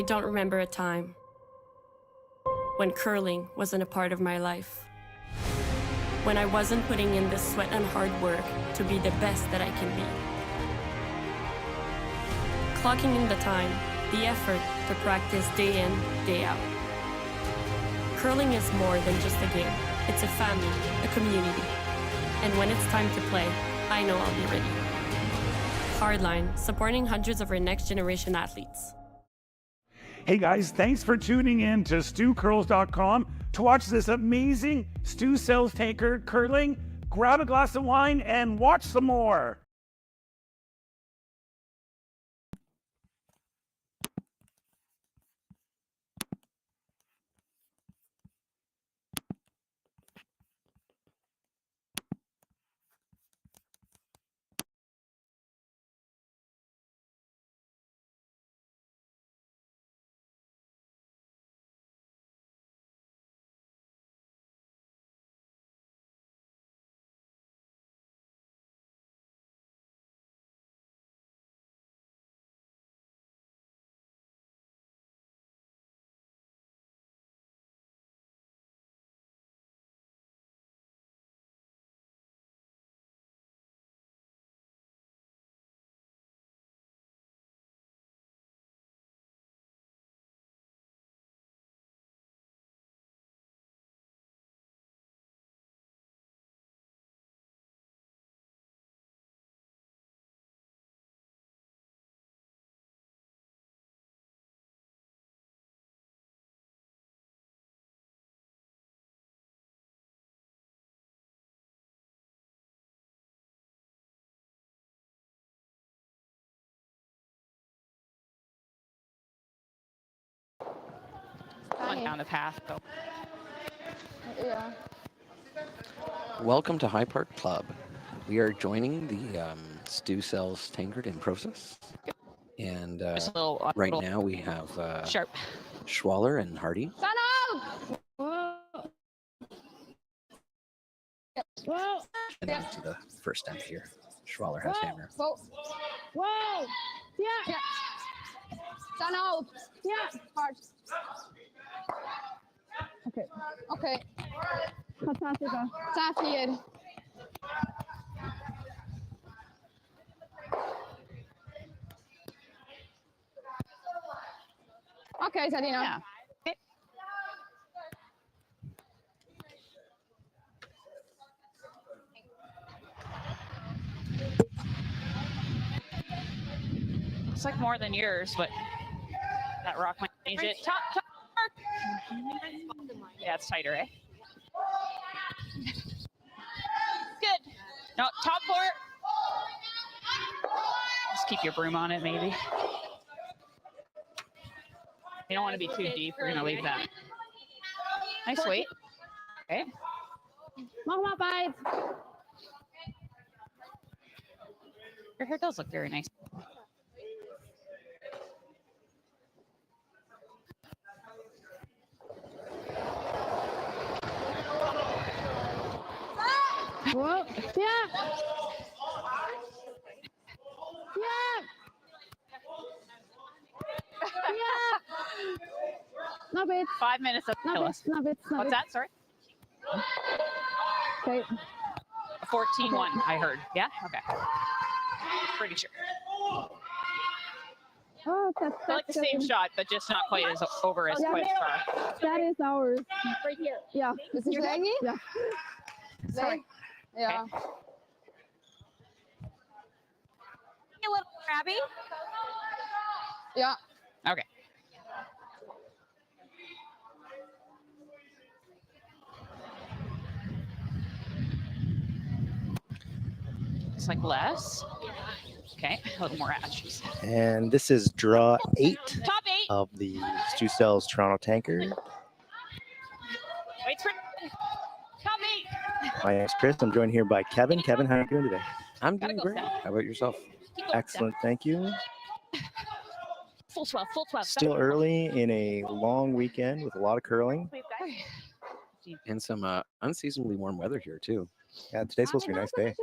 I don't remember a time when curling wasn't a part of my life. When I wasn't putting in the sweat and hard work to be the best that I can be. Clocking in the time, the effort to practice day in, day out. Curling is more than just a game. It's a family, a community. And when it's time to play, I know I'll be ready. Hardline, supporting hundreds of our next generation athletes. Hey guys, thanks for tuning in to stewcurls.com to watch this amazing Stew Sells Tankard curling. Grab a glass of wine and watch some more. Went down the path. So. Yeah. Welcome to High Park Club. We are joining the Stew Sells Tankard in process. And right now we have Sharp. Schwaller and Hardy. And into the first end here. Schwaller has hammer. Whoa. Yeah. Stand out. Yeah. Hard. Okay. Fantastic. Tafier. Okay, Zadina. Yeah. Okay. It's like more than yours, but that rock might change it. Top. Yeah, it's tighter, eh? Good. No, top court. Just keep your broom on it, maybe. You don't want to be too deep. We're going to leave that. Nice weight. Okay. Your hair does look very nice. Whoa. Yeah. No bit. 5 minutes of What's that? Sorry. Okay. 14-1, I heard. Yeah? Okay. Pretty sure. Oh, I like the same shot, but just not quite as over as quite far. That is ours. Right here. Yeah. Is it Shelley? Yeah. Sorry. Yeah. Okay. A little crabby. Yeah. Okay. It's like less. Okay, a little more ashes. And this is draw 8 Top 8 of the Stew Sells Toronto Tankard. Wait for top 8. My name's Chris. I'm joined here by Kevin. Kevin, how are you doing today? I'm doing great. How about yourself? Excellent, thank you. Full 12, full 12. Still early in a long weekend with a lot of curling. And some unseasonably warm weather here too. Yeah, today's supposed to be a nice day.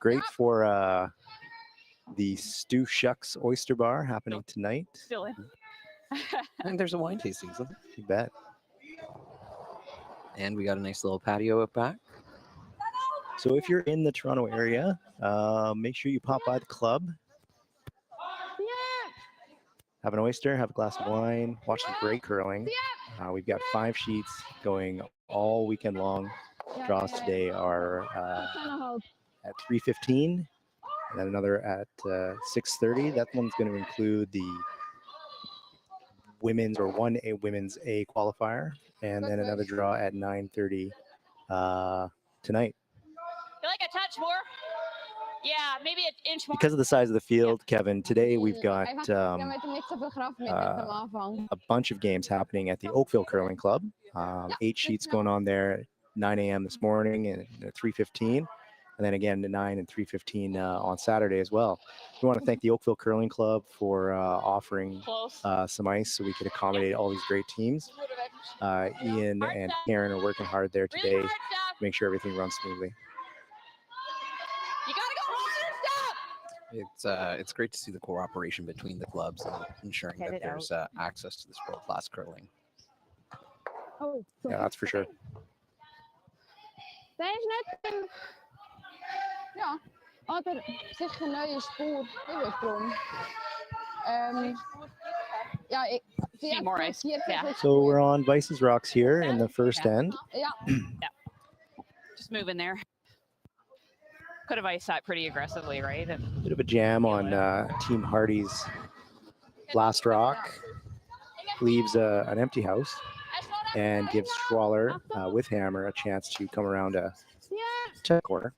Great for the Stew Shucks Oyster Bar happening tonight. Still in. And there's a wine tasting, isn't there? You bet. And we got a nice little patio up back. So if you're in the Toronto area, make sure you pop by the club. Have an oyster, have a glass of wine, watch some great curling. We've got 5 sheets going all weekend long. Draws today are at 3:15, and then another at 6:30. That one's going to include the women's or 1A women's A qualifier, and then another draw at 9:30 tonight. Feel like a touch more? Yeah, maybe an inch more. Because of the size of the field, Kevin, today we've got a bunch of games happening at the Oakville Curling Club. 8 sheets going on there at 9 a.m. this morning and at 3:15, and then again at 9 and 3:15 on Saturday as well. We want to thank the Oakville Curling Club for offering some ice so we could accommodate all these great teams. Ian and Karen are working hard there today to make sure everything runs smoothly. You gotta go hard, stop! It's great to see the cooperation between the clubs and ensuring that there's access to this world-class curling. Oh, Yeah, that's for sure. Der ist nicht ja, oder sicher eine neue Spur. Ich würde drum. Ja, Need more ice. Yeah. So we're on Vice's Rocks here in the first end. Ja. Just move in there. Could have iced that pretty aggressively, right? Bit of a jam on Team Hardy's last rock. Leaves an empty house and gives Schwaller with hammer a chance to come around a check corner.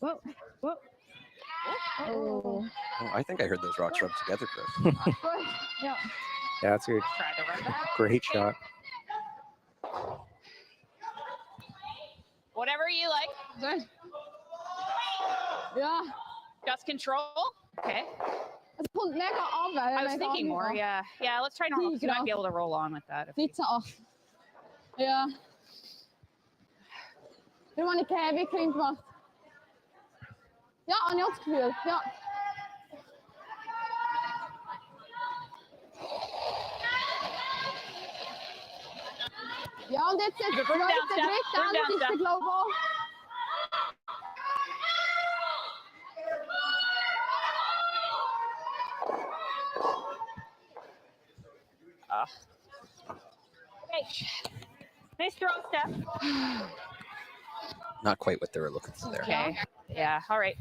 Whoa. Oh, I think I heard those rocks rub together, Chris. Ja. Yeah, that's a great shot. Whatever you like. Ja. Just control. Okay. Het komt lekker af. I was thinking more. Yeah. Yeah. Let's try normal. You might be able to roll on with that. Fietsen af. Ja. Ik heb een keer clean gemaakt. Ja, en je had het gevoel. Ja. Ja, en dit is de dritte aan, dat is de global. Okay. Nice strong step. Not quite what they were looking for there. Okay. Yeah. All right.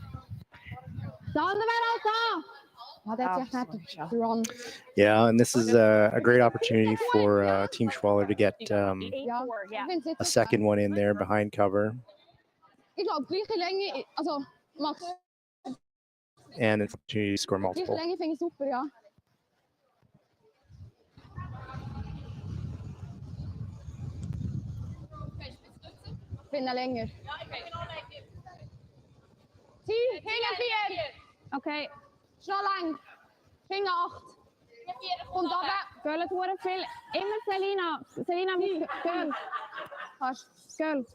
Yeah, and this is a great opportunity for Team Schwaller to get a second one in there behind cover. And an opportunity to score multiple. Länger. Zieh, Finger 4. Okay. Schnell lang. Finger 8. Kommt runter. Göll hat hure viel. Immer Selina. Selina muss Göll. Kannst. Göll.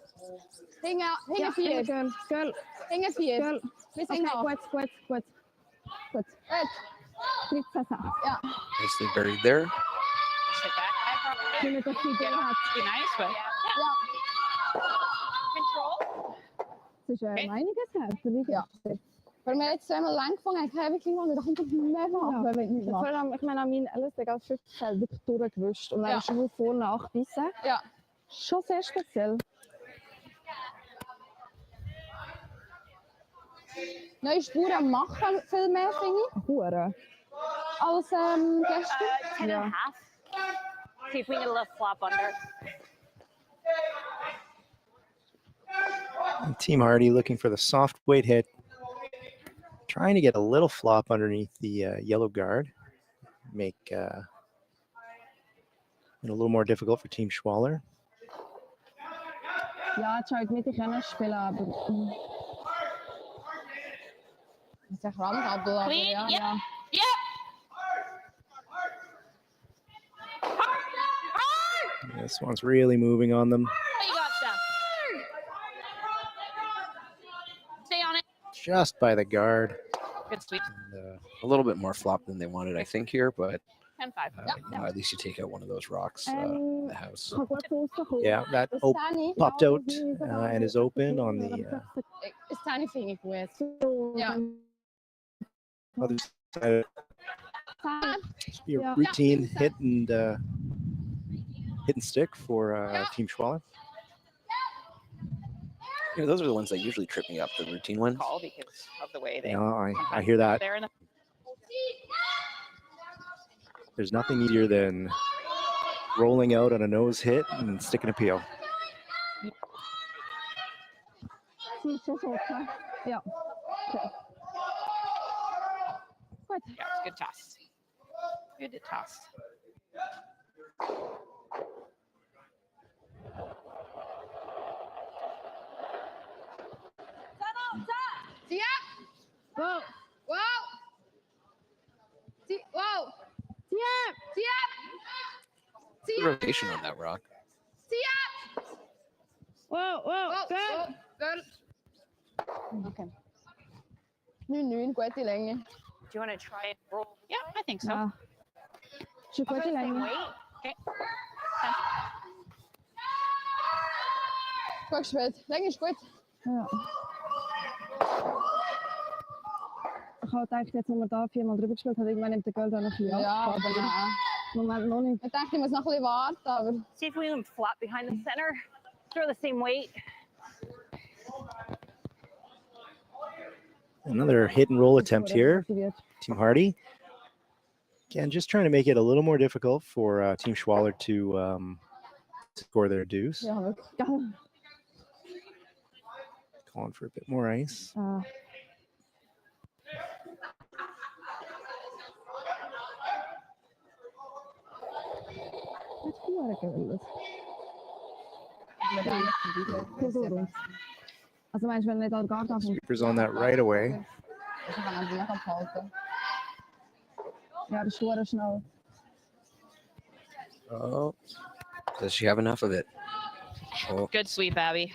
Finger 4. Göll. Finger 4. Göll. Bis Finger 8. Gut. Gut. Ja. Nicely buried there. Just hit that. Mit der Finger hat. Be nice, but Ja. control. Das ist einiges. Ja. Weil wir jetzt zweimal lang gefangen haben, habe ich wirklich da kommt es mega ab, wenn wir nicht machen. Vor allem, ich meine, an meinen LSD als 15 wirklich durchgewischt und dann schon nur vorne nachbissen. Ja. Schon sehr speziell. Neue Spuren machen viel mehr, finde ich. Hure. Als gestern. 10 and a half. See if we can get a little flop under. Team Hardy looking for the soft weight hit. Trying to get a little flop underneath the yellow guard. Make it a little more difficult for Team Schwaller. Ja, jetzt schaue ich nicht, ich kann nicht spielen, aber... Das ist echt Ramsabel, aber Clean, ja. Yep. This one's really moving on them. Oh, you got stuff. Stay on it. Just by the guard. Good sweep. And, a little bit more flop than they wanted, I think, here, but 10-5. you know, at least you take out one of those rocks in the house. Yeah, that popped out and is open on the Is Tani vind ik goed. Ja. other side. Just be a routine hit and stick for Team Schwaller. You know, those are the ones that usually trip me up, the routine ones. Call because of the way they. Yeah, I hear that. They're in the There's nothing easier than rolling out on a nose hit and sticking a peel. Ja. Yeah, it's a good toss. Good toss. Zie je? Wow. Wow. Zie, wow. Zie je? Zie je? Zie The je? rotation on that rock. Zie je? Wow, wow, Wow. good. Good. Oké. Nu een kwartier lenge. Do you want to try and roll? Yeah, I think so. Ja. Zoek wat je lijn. Okay. Pak spät. Lenge is goed. Ja. Ich habe gedacht, jetzt, wo wir da 4-mal drüber gespielt haben, irgendwann nimmt der Gold auch noch 4 Ja, aber nein. Moment noch nicht. Ich dachte, ich muss noch ein bisschen warten, aber... See if we can flop behind the center. Throw the same weight. Another hit and roll attempt here. Team Hardy. Again, just trying to make it a little more difficult for Team Schwaller to score their deuce. Ja, wirklich. Calling for a bit more ice. Wat voor geweldig. Also meinst du, wenn wir da gar nicht Sweepers on that right away. Ich kann an die noch abhalten. Ja, das ist schon schnell. Oh, does she have enough of it? Oh, Good sweep, Abby.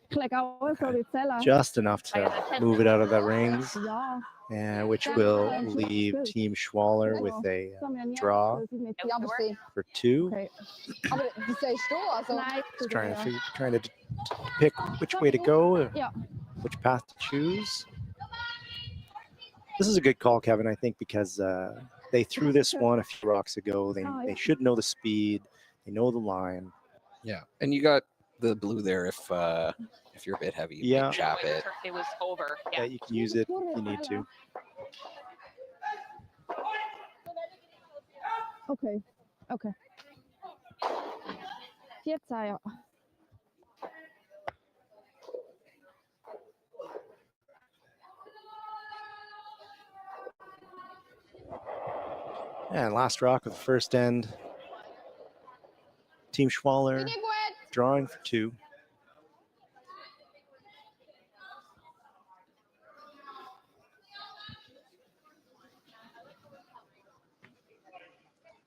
Ich lege auch so wie Zeller. Just enough to move it out of the rings, Ja. and which will leave Team Schwaller with a draw Ja, aber sie. for 2. Okay. Aber wie sagst du? Also, Nein, Just trying to pick which way to go, Ja. which path to choose. This is a good call, Kevin, I think, because they threw this one a few rocks ago. They should know the speed. They know the line. yeah. And you got the blue there if you're a bit heavy. You Yeah. can chap it. It was over. Yeah, Yeah. you can use it if you need to. Okay. Okay. 14, ja. And last rock of the first end. Team Schwaller bin ich gut? drawing for 2.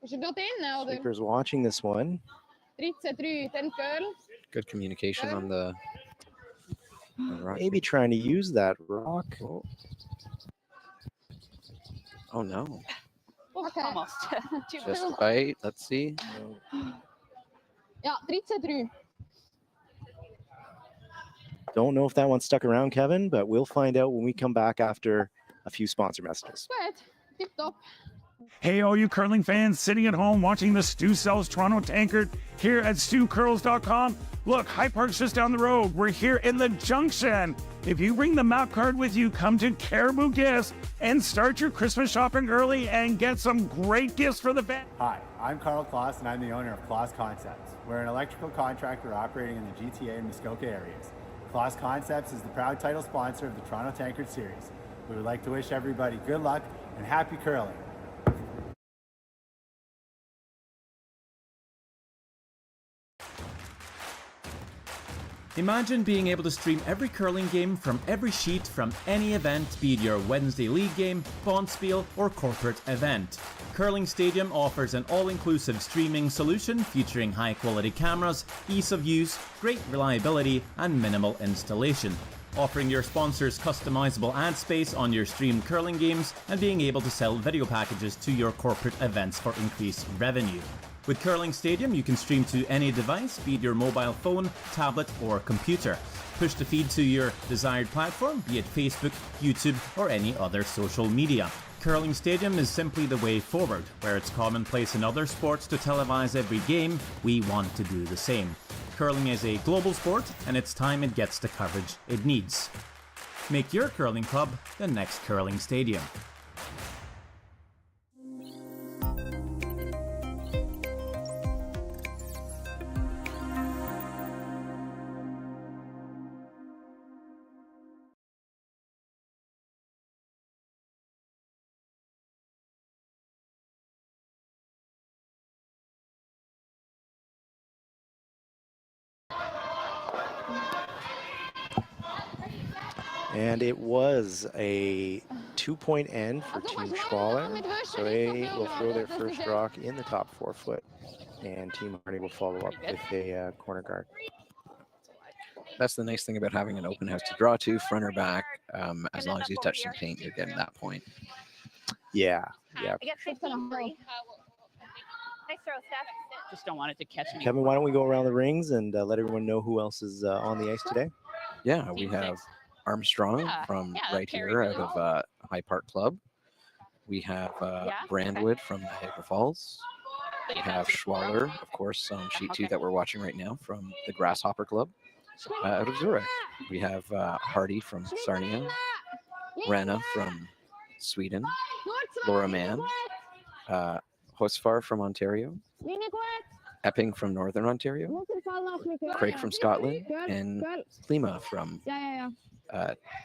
Is je dort innen, oder? Sweepers watching this one. 13-3, 10 curl. Good communication on the rock. Maybe trying to use that rock. Oh no. Okay. Almost. Too Just close. bite. Let's see. Ja, 13-3. Don't know if that one stuck around, Kevin, but we'll find out when we come back after a few sponsor messages. Gut. Tipptopp. Hey, all you curling fans sitting at home watching the Stu Sells Toronto Tankard here at StuCurls.com. Look, High Park's just down the road. We're here in the Junction. If you bring the map card with you, come to Caribou Gifts and start your Christmas shopping early and get some great gifts for the family. Hi, I'm Carl Kloss and I'm the owner of Kloss Concepts. We're an electrical contractor operating in the GTA and Muskoka areas. Kloss Concepts is the proud title sponsor of the Toronto Tankard Series. We would like to wish everybody good luck and happy curling. Imagine being able to stream every curling game from every sheet from any event, be it your Wednesday league game, bonspiel, or corporate event. Curling Stadium offers an all-inclusive streaming solution featuring high-quality cameras, ease of use, great reliability, and minimal installation. Offering your sponsors customizable ad space on your streamed curling games and being able to sell video packages to your corporate events for increased revenue. With Curling Stadium, you can stream to any device, be it your mobile phone, tablet, or computer. Push the feed to your desired platform, be it Facebook, YouTube, or any other social media. Curling Stadium is simply the way forward. Where it's commonplace in other sports to televise every game, we want to do the same. Curling is a global sport, and it's time it gets the coverage it needs. Make your curling club the next Curling Stadium. And it was a 2-point end for Team Schwaller. So they will throw their first rock in the top 4 foot. And Team Hardy will follow up with a corner guard. That's the nice thing about having an open house to draw to, front or back. As long as you touch some paint, you're getting that point. Yeah, yeah. I guess it's on free. Nice throw, Steph. Just don't want it to catch me. Kevin, why don't we go around the rings and let everyone know who else is on the ice today? Yeah, we have Armstrong from right here out of High Park Club. We have Brandwood from Niagara Falls. We have Schwaller, of course, on sheet 2 that we're watching right now from the Grasshopper Club out of Zurich. We have Hardy from Sarnia, Rana from Sweden, Laura Mann, Hosfar from Ontario, Epping from Northern Ontario, Craig from Scotland, and Klima from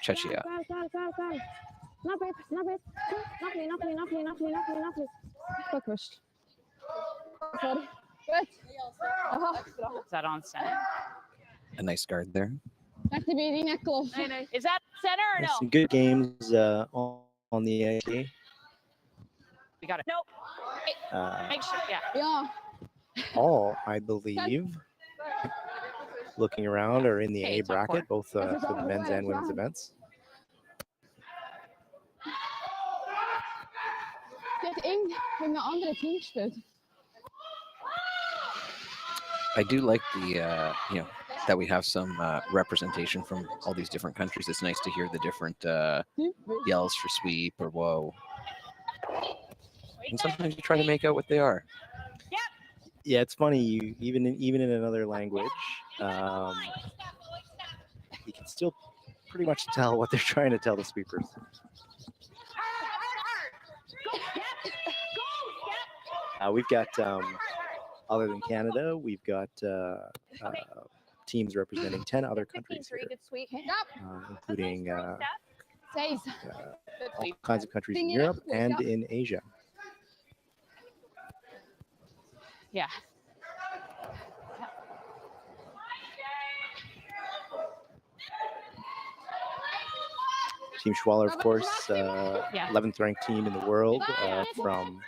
Czechia. Is that on center? A nice guard there. Is that center or no? Some good games on the ice. We got it. Nope. Make sure, Yeah. All, I believe, looking around, are in the A bracket, both for the men's and women's events. I do like the that we have some representation from all these different countries. It's nice to hear the different yells for sweep or whoa. And sometimes you try to make out what they are. Yeah, it's funny. You even in another language, you can still pretty much tell what they're trying to tell the sweepers. We've got, other than Canada, we've got teams representing 10 other countries here, including all kinds of countries in Europe and in Asia. Yeah. Team Schwaller, of course, 11th ranked team in the world from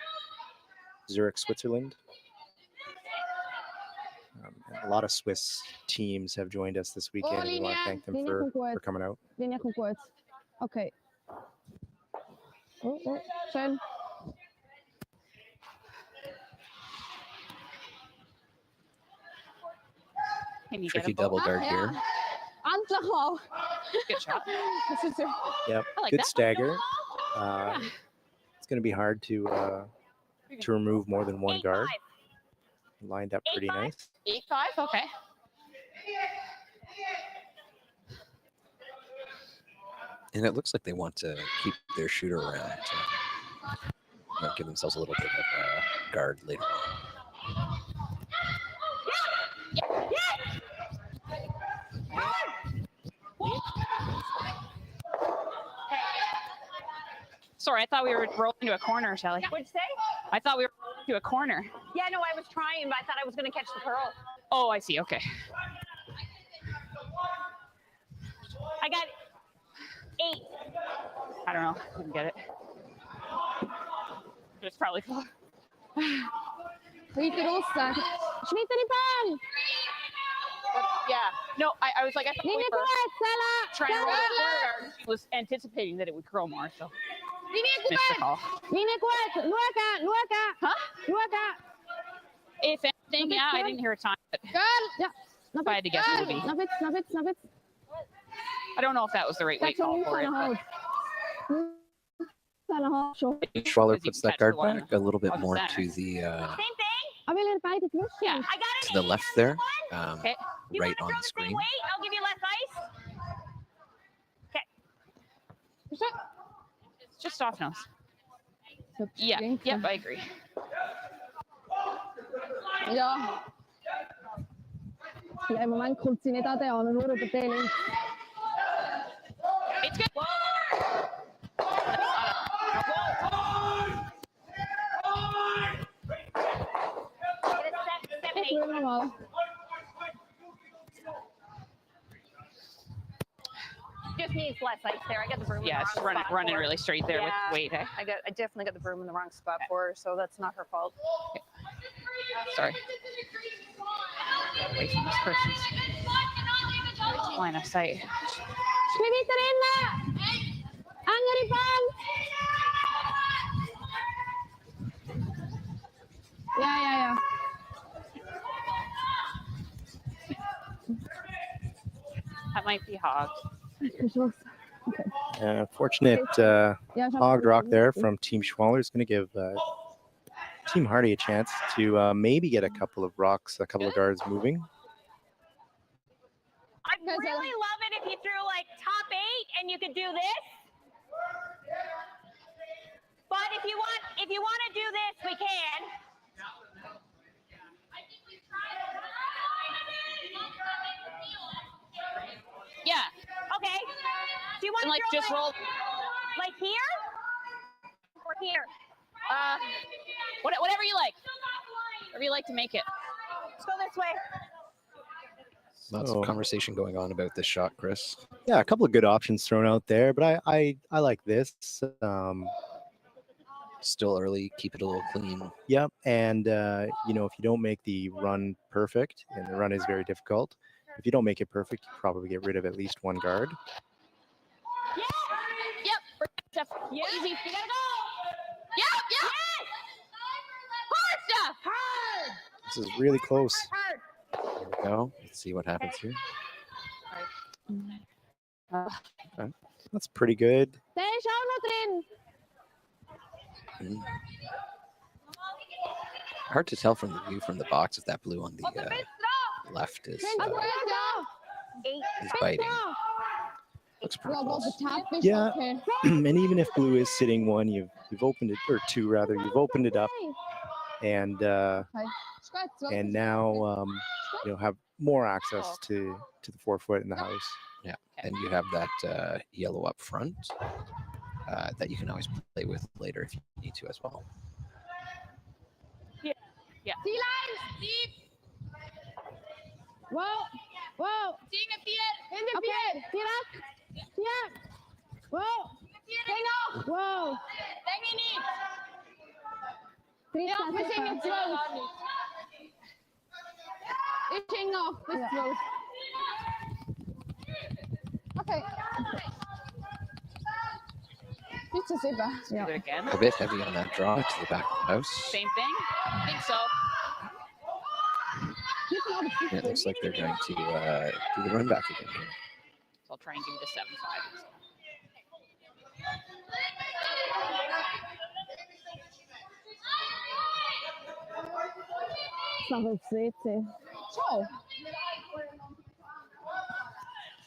Zurich, Switzerland. And a lot of Swiss teams have joined us this weekend. We want to thank them for coming out. Okay. Schön. Tricky double guard here. Good shot. Yep, like good that. stagger. It's going to be hard to remove more than one guard. Lined up pretty nice. 8-5, okay. And it looks like they want to keep their shooter around to give themselves a little bit of guard later on. Sorry, I thought we were rolling to a corner, Shelley. What'd you say? I thought we were rolling to a corner. Yeah, no, I was trying, but I thought I was going to catch the curl. Oh, I see. Okay. I got 8. I don't know. I didn't get it. It's probably 4. Weiter raus. Schneiter die Bahn. Yeah. No, I was like, I thought we Linie were gut, Stella. trying to roll Stella. it. She was anticipating that it would curl more, so Linie missed the gut. call. Linie gut. Luca. Huh? Luca. If anything, yeah, I didn't hear a time, but Girl. Ja. if I had to guess, it would be. Snap it. I don't know if that was the right weight call for it. But Schwaller puts that guard back a little bit more to the to the left there, Okay. right on the screen. I'll give you less ice. Okay. Just soft nose. Yeah. Yep. I agree. Ja. Ja, im Moment kommt sie nicht an den an, nur über den links. It's good. Ich will nochmal. Just needs less ice there. I got the broom. Yeah, in it's the wrong spot running for her. really straight there with weight. Eh? I definitely got the broom in the wrong spot for her, so that's not her fault. Okay. Sorry. Away from this person's line of sight. Schnee weiter innen. Andere Bahn. Ja. That might be hogged. Okay. Fortunate hogged rock there from Team Schwaller is going to give Team Hardy a chance to maybe get a couple of rocks, a couple of guards moving. I'd really love it if you threw like top 8 and you could do this. But if you want to do this, we can. Yeah. Okay. Do you want And like to just roll. like here or here? Whatever you like. Whatever you like to make it. Let's go this way. Lots of conversation going on about this shot, Chris. Yeah, a couple of good options thrown out there, but I like this. Still early, keep it a little clean. Yep, and you know, if you don't make the run perfect, and the run is very difficult, if you don't make it perfect, you probably get rid of at least one guard. Yep. Stuff. Yeah. Easy. You gotta go. Yep. Yes. Hard stuff. Hard. This is really close. Hard. Here we go. Let's see what happens here. Okay. That's pretty good. Der ist auch noch drin. Hard to tell from the view from the box if that blue on the left is biting. Looks pretty close. Yeah, and even if blue is sitting one, you've opened it, or two rather, you've opened it up, and now you know, have more access to the forefoot in the house. Yeah, and you have that yellow up front that you can always play with later if you need to as well. Yeah. Die Lines, Steve. Wow. In der Vier. Vier. Wow. Geh noch. Wow. Länge nicht. 13 Ja, wir sind jetzt 12. Ich hing noch bis 12. Okay. Bis zu 7. Do it again. A bit heavy on that draw to the back of the house. Same thing. I think so. And it looks like they're going to do the run back again here. So I'll try and give you the 7-5. Snap aufs WC. Ciao.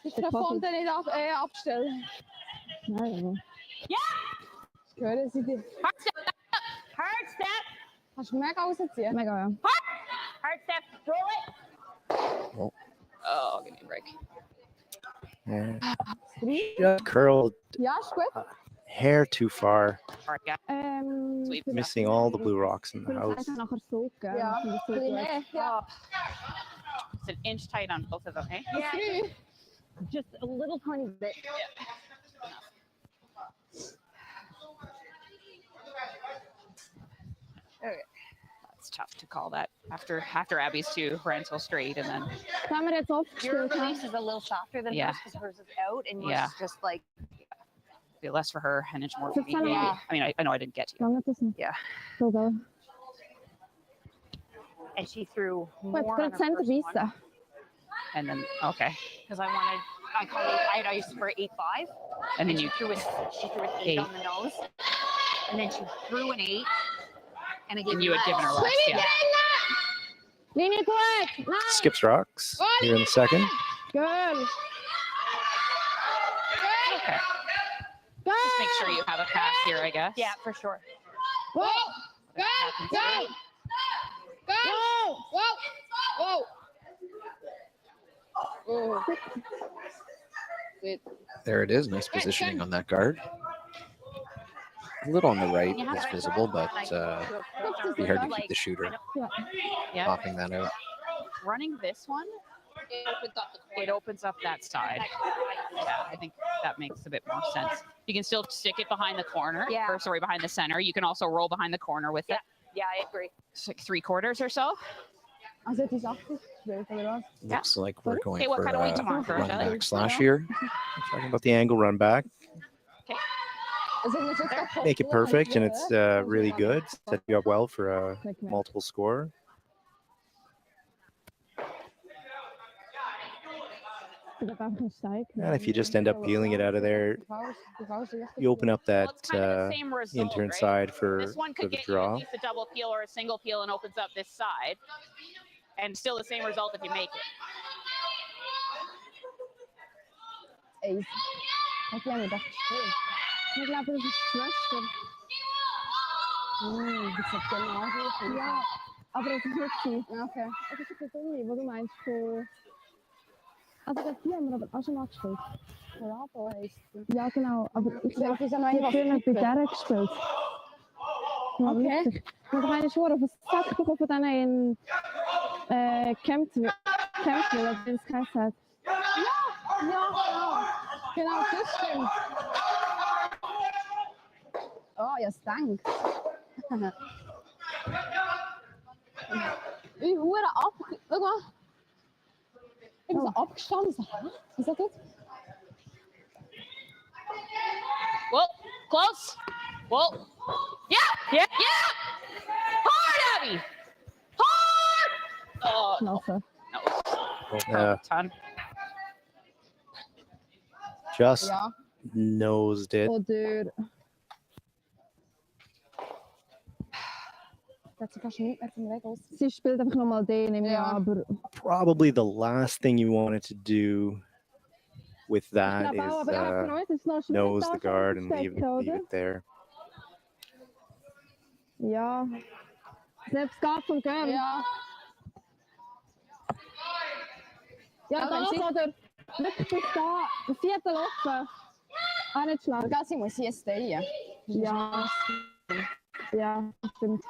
Ich kann Fonte nicht abstellen. Nein. Ja. Ich höre sie dir. Hard step. Hard step. Kannst du mega rausziehen? Mega, ja. Hard step. Roll it. Oh, give me a break. Just curled Ja, ist gut. hair too far, Hard guy. Sweep. missing all the blue rocks in the Vielleicht house. einfach nachher so, gell? Ja, Das ist so ein bisschen gut. mehr. Ja. It's an inch tight on both of them, hey? Yeah. Just a little tiny bit. Okay. That's tough to call that after Abby's two ran so straight, and then Gaan we dit Your opgestuurd? release is a little softer than hers because hers is out, and yours is just like be less for her, an inch more for me. Maybe. I mean, I know I didn't get to you. Lang ertussen. Yeah. Zo wel. and she threw Wat, more kan on het her center first one visa? And then because I used for 8.5, and then she you threw an 8 on the nose, and then she threw an 8, and again you had given her less. Yeah. Linie kwijt. Nice. Skips rocks here in the second. Good. Okay. Just make sure you have a pass here, I guess. Yeah, for sure. Whoa. Go. Go. Go. Whoa. Whoa. There it is. Nice positioning on that guard. A little on the right is visible, but be hard to keep the shooter popping that out. Running this one, it opens up that side. Yeah, I think that makes a bit more sense. You can still stick it behind the corner, or sorry, behind the center. You can also roll behind the corner with it. Yeah, I agree. It's like 3/4 or so. Als het is afgesproken. Looks like we're going Okay, what for kind of weight do you want for run Shelley? back slash here. Talking about the angle run back. Make it perfect, and it's really good. Set you up well for a multiple score. And if you just end up peeling it out of there, you open up that intern side for This one could the get you draw. at least a double peel or a single peel and opens up this side. And still the same result if you make it. Ace. Heb jij me dat gespeeld? Ik laat het Schwester. Das hat genau so. Ja, aber das ist nicht viel. Okay. Das ist das irgendwie, was du meinst. Also das hier haben wir aber auch schon mal gespielt. Bravo heisst sie. Ja, genau. Aber ich glaube, wir haben früher bei der gespielt. Ja, okay. Maar dan ga je schon auf den Sack bekommen von denen in Campville, als das geheißen hat. Ja, genau, das stimmt. Oh, ja, dank. Ich hure ab. Schau mal. Ich bin so abgestanden. So, hä? Ist das gut? Well, close. Well, yeah. Hard, Abby. Hard. Oh, Klasse. no. Ton. Just Ja. nosed it. Oh, dude. Dat ze fast niet meer van de weg aus. Sie spielt einfach nochmal den im Jahr, aber Probably the last thing you wanted to do with that is nose the guard and leave it there. ja. Selbst gaat van Kern. Ja. Ja, dan is er wirklich da. Een vierde lopen. Auch nicht schlecht. Ganz, ich muss hier stehen. Ja. Ja, stimmt.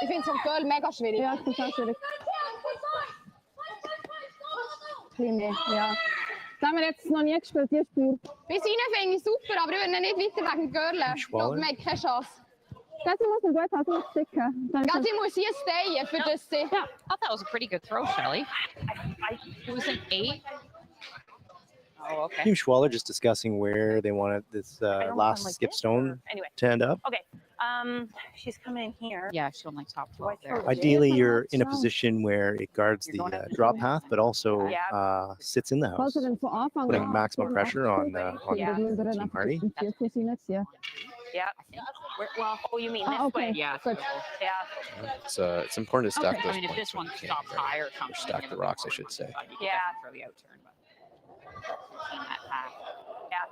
Ich finde es vom Girl mega schwierig. Ja, ich finde es auch schwierig. Bisschen mehr, ja. Das haben wir jetzt noch nie gespielt, die Spur. Bis rein finde ich super, aber ich würde nicht weiter wegen Girl. Ich glaube, wir haben keine Chance. Gazi muss ihn gut halten, nicht sticken. Gazi muss hier stehen, für das sie. I thought that was a pretty good throw, Shelley. It was an 8. Oh, okay. Team Schwaller just discussing where they wanted this last like skip this, stone anyway. to end up. Okay. She's coming in here. Yeah, she'll like top 12 there. Ideally, you're in a position where it guards the drop path, but also sits in the house, Was er denn von Anfang putting an maximum pressure on Team Hardy. Yeah. Well, oh, you mean this okay. way? Yeah. Good. Yeah. It's important to stack I those mean, if points this when one you can, stops high or something. stack the rocks, I should say. You could Yeah. definitely throw the outturn, but in that path. Yeah.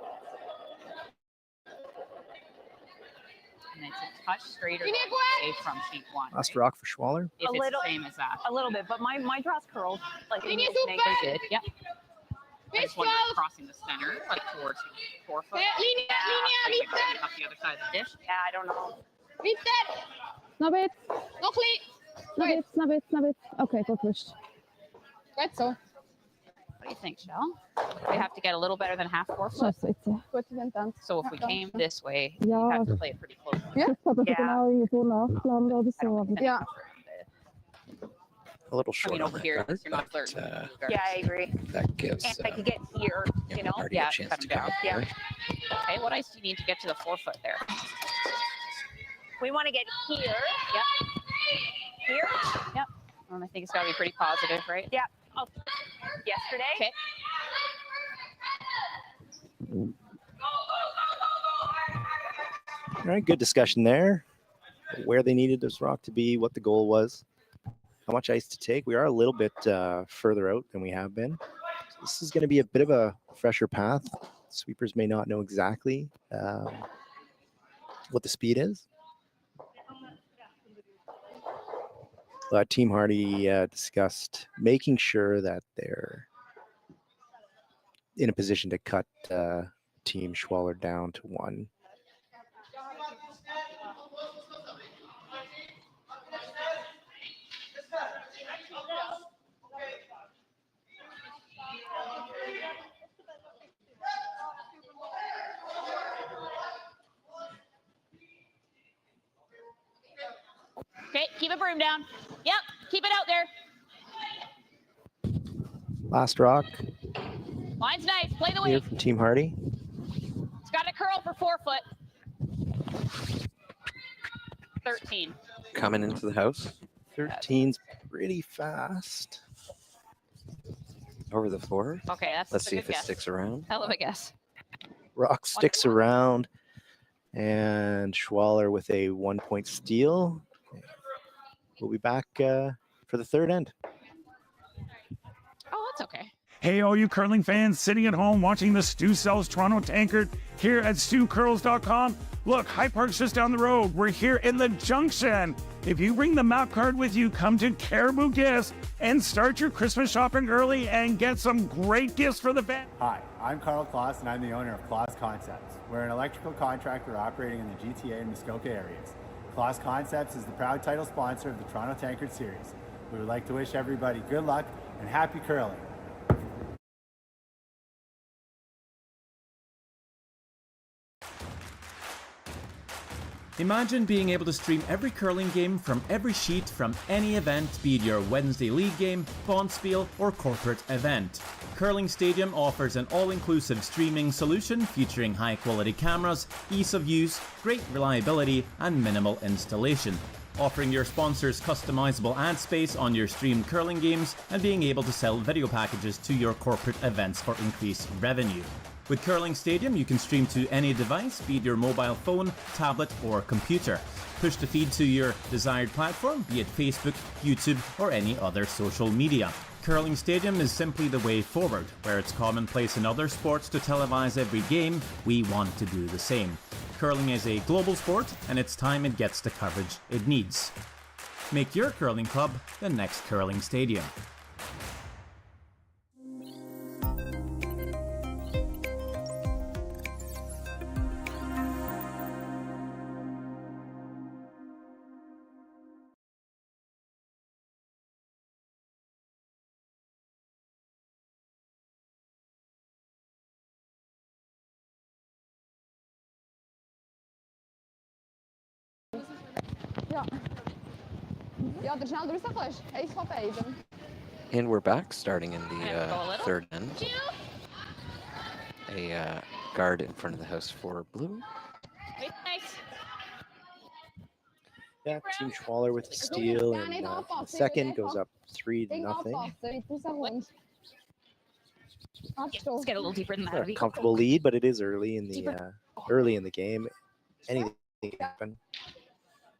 And it's a touch straighter You need away from sheet 1. Last right? rock for Schwaller. If A it's little- the same as that. A little bit, but my draw's curled. Like Linie in super. snake. Good. Yep. I Bis just want you 12. crossing the center, like towards the 4 foot. Linie, Like weiter. up the other side of the dish. Yeah, I don't know. Weiter. Noch ein bisschen, Noch ein bisschen. noch ein bisschen, noch ein bisschen, noch ein bisschen. Okay, gut, wurscht. Gut so. do you think, Shell? We have to get a little better than half 4 foot. So if we came this way, you have to play it pretty close. Ja, ich habe genau irgendwo nachgeladen oder so. Aber ja. A little short I mean, on over that here, guard, you're not but, flirting. Yeah, I agree. that gives And if I could get here, you know. Marty Yeah, a chance cut to him down. come up Yeah. there. Okay, what ice do you need to get to the 4 foot there? We want to get here. Yep. Here. Yep. I think it's got to be pretty positive, right? Yeah. Oh, yesterday. Okay. All right, good discussion there. Where they needed this rock to be, what the goal was, how much ice to take. We are a little bit further out than we have been. So this is going to be a bit of a fresher path. Sweepers may not know exactly what the speed is. But Team Hardy discussed making sure that they're in a position to cut Team Schwaller down to 1. Okay, keep a broom down. Yep, keep it out there. Last rock Line's nice. Play the here weight. from Team Hardy. It's got to curl for 4 foot. 13. Coming into the house. 13's pretty fast. Over the floor. Okay, that's Let's a see good if it guess. sticks around. Hell of a guess. Rock sticks around, and Schwaller with a 1-point steal. We'll be back for the third end. Oh, that's okay. Hey, all you curling fans sitting at home watching the Stu Sells Toronto Tankard here at StuCurls.com. Look, High Park's just down the road. We're here in the Junction. If you bring the map card with you, come to Caribou Gifts and start your Christmas shopping early and get some great gifts for the family. Hi, I'm Carl Kloss and I'm the owner of Kloss Concepts. We're an electrical contractor operating in the GTA and Muskoka areas. Kloss Concepts is the proud title sponsor of the Toronto Tankard Series. We would like to wish everybody good luck and happy curling. Imagine being able to stream every curling game from every sheet from any event, be it your Wednesday league game, bonspiel, or corporate event. Curling Stadium offers an all-inclusive streaming solution featuring high-quality cameras, ease of use, great reliability, and minimal installation. Offering your sponsors customizable ad space on your streamed curling games and being able to sell video packages to your corporate events for increased revenue. With Curling Stadium, you can stream to any device, be it your mobile phone, tablet, or computer. Push the feed to your desired platform, be it Facebook, YouTube, or any other social media. Curling Stadium is simply the way forward. Where it's commonplace in other sports to televise every game, we want to do the same. Curling is a global sport, and it's time it gets the coverage it needs. Make your curling club the next Curling Stadium. Ja. Ja, er snel rustig. Hij gaat even. And we're back, starting in the third end. A guard in front of the house for blue. Nice. Yeah, Team Schwaller with the steal, and the second goes up 3-0. Let's get a little deeper than that. A comfortable lead, but it is early in the game. Anything can happen.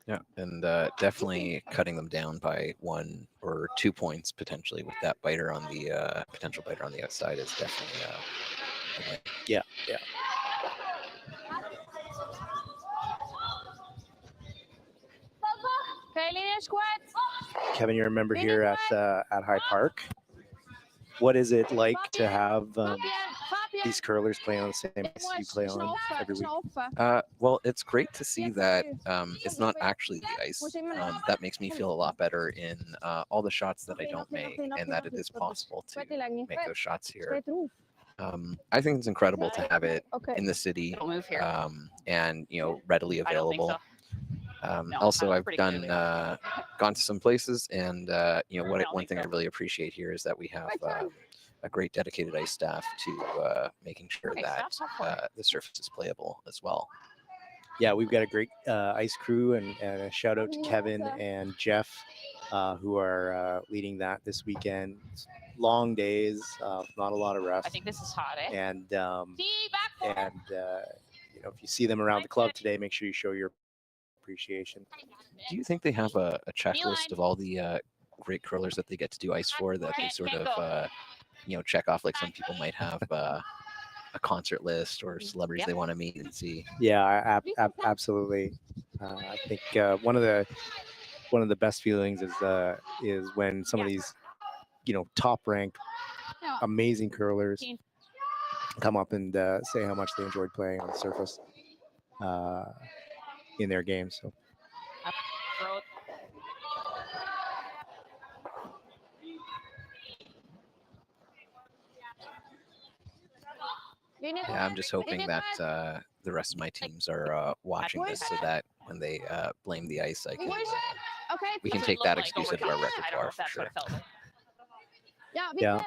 Yeah, and definitely cutting them down by 1 or 2 points potentially with that biter on the potential biter on the outside is definitely yeah. Kevin, you remember here at High Park, what is it like to have these curlers playing on the same ice you play on every week? Well, it's great to see that it's not actually the ice. That makes me feel a lot better in all the shots that I don't make, and that it is possible to make those shots here. I think it's incredible to have it in the city, and readily available. Also, I've gone to some places, and one thing I really appreciate here is that we have a great dedicated ice staff to making sure that the surface is playable as well. Yeah, we've got a great ice crew, and a shout out to Kevin and Jeff, who are leading that this weekend. Long days, not a lot of rest. I think this is hot, eh? And if you see them around the club today, make sure you show your appreciation. Do you think they have a checklist of all the great curlers that they get to do ice for, that they sort of check off, like some people might have a concert list or celebrities they want to meet and see? Yeah, absolutely. I think one of the best feelings is when some of these top ranked amazing curlers come up and say how much they enjoyed playing on the surface in their games. So. Yeah, I'm just hoping that the rest of my teams are watching this, so that when they blame the ice, we can take that excuse out of our repertoire for sure. Yeah.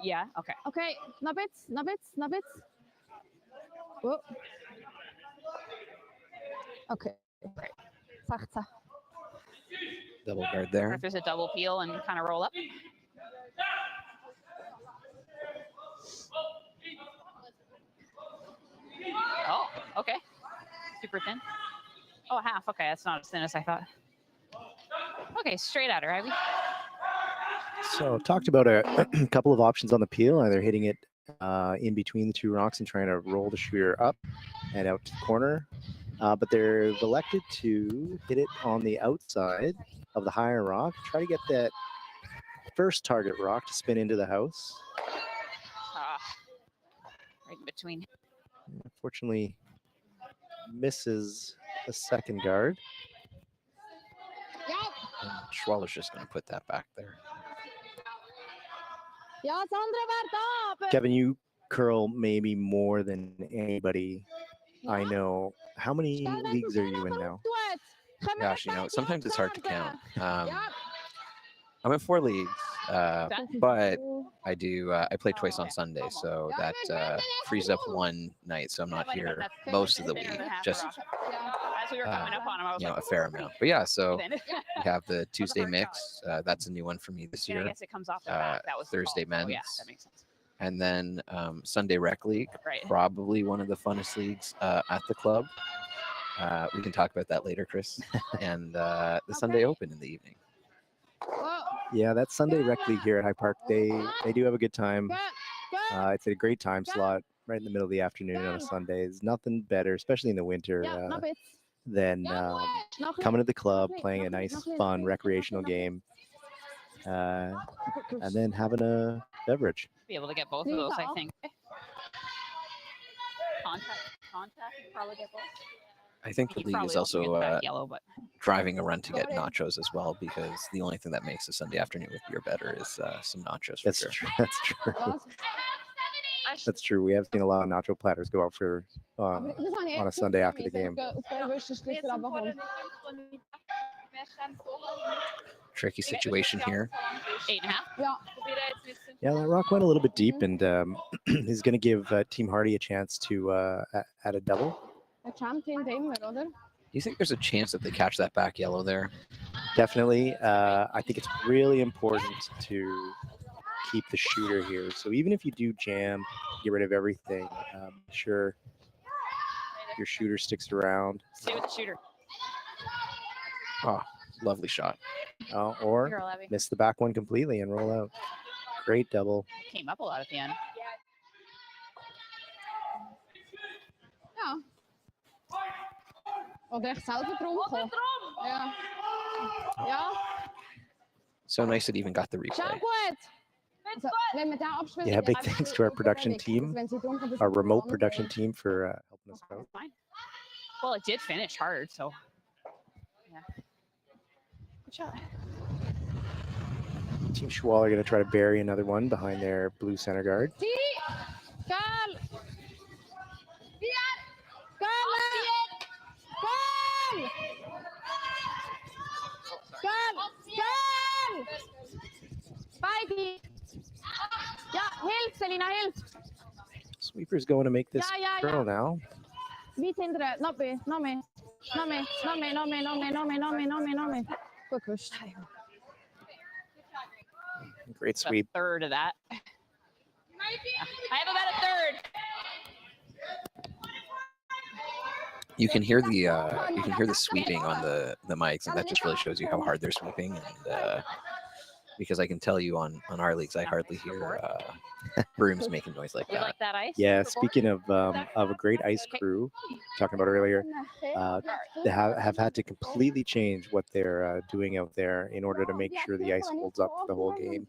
Yeah. Okay. Okay. Naar bits. Whoa. Okay. Zacht. Double guard there. If there's a double peel and kind of roll up. Oh, okay. Super thin. Oh, a half. Okay, that's not as thin as I thought. Okay, straight at her, Ivy. So talked about a couple of options on the peel, either hitting it in between the two rocks and trying to roll the shooter up and out to the corner. But they've elected to hit it on the outside of the higher rock, try to get that first target rock to spin into the house. Right in between. Unfortunately, misses the second guard. And Schwaller's just going to put that back there. Kevin, you curl maybe more than anybody I know. How many leagues are you in now? Gosh, sometimes it's hard to count. I'm in 4 leagues, but I do. I play twice on Sunday, so that frees up one night. So I'm not here most of the week, just a fair amount. But yeah, so we have the Tuesday mix. That's a new one for me this year. I guess it comes off the back. That was Thursday men's. Oh, yeah, that makes sense. And then Sunday rec league, probably one of the funnest leagues at the club. We can talk about that later, Chris. And the Sunday Open in the evening. Yeah, that Sunday rec league here at High Park, they do have a good time. It's a great time slot right in the middle of the afternoon on a Sunday. There's nothing better, especially in the winter, than coming to the club, playing a nice, fun, recreational game, and then having a beverage. Be able to get both of those, I think. Contact, probably get both. I think the league is also driving a run to get nachos as well, because the only thing that makes a Sunday afternoon with beer better is some nachos. That's true. That's true. That's true. We have seen a lot of nacho platters go out for on a Sunday after the game. Tricky situation here. 8.5. Yeah, that rock went a little bit deep, and he's going to give Team Hardy a chance to add a double. Do you think there's a chance that they catch that back yellow there? Definitely. I think it's really important to keep the shooter here. So even if you do jam, get rid of everything, sure your shooter sticks around. Stay with the shooter. Oh, lovely shot. Or miss the back one completely and roll out. Great double. Came up a lot at the end. Ja. Of echt zelfvertrouwen. Ja. Ja. So nice it even got the replay. Yeah, big thanks to our production team, our remote production team for helping us out. Well, it did finish hard, so yeah. Good shot. Team Schwaller going to try to bury another one behind their blue center guard. Selina, hilf! Sweeper's going to make this curl now. Vite hindre, nog meer. Goed rust. Great sweep. A third of that. I have about a third. You can hear the sweeping on the mics, and that just really shows you how hard they're sweeping. And because I can tell you on our leagues, I hardly hear brooms making noise like You that. like that ice? Yeah, speaking of a great ice crew, talking about earlier, they have had to completely change what they're doing out there in order to make sure the ice holds up the whole game.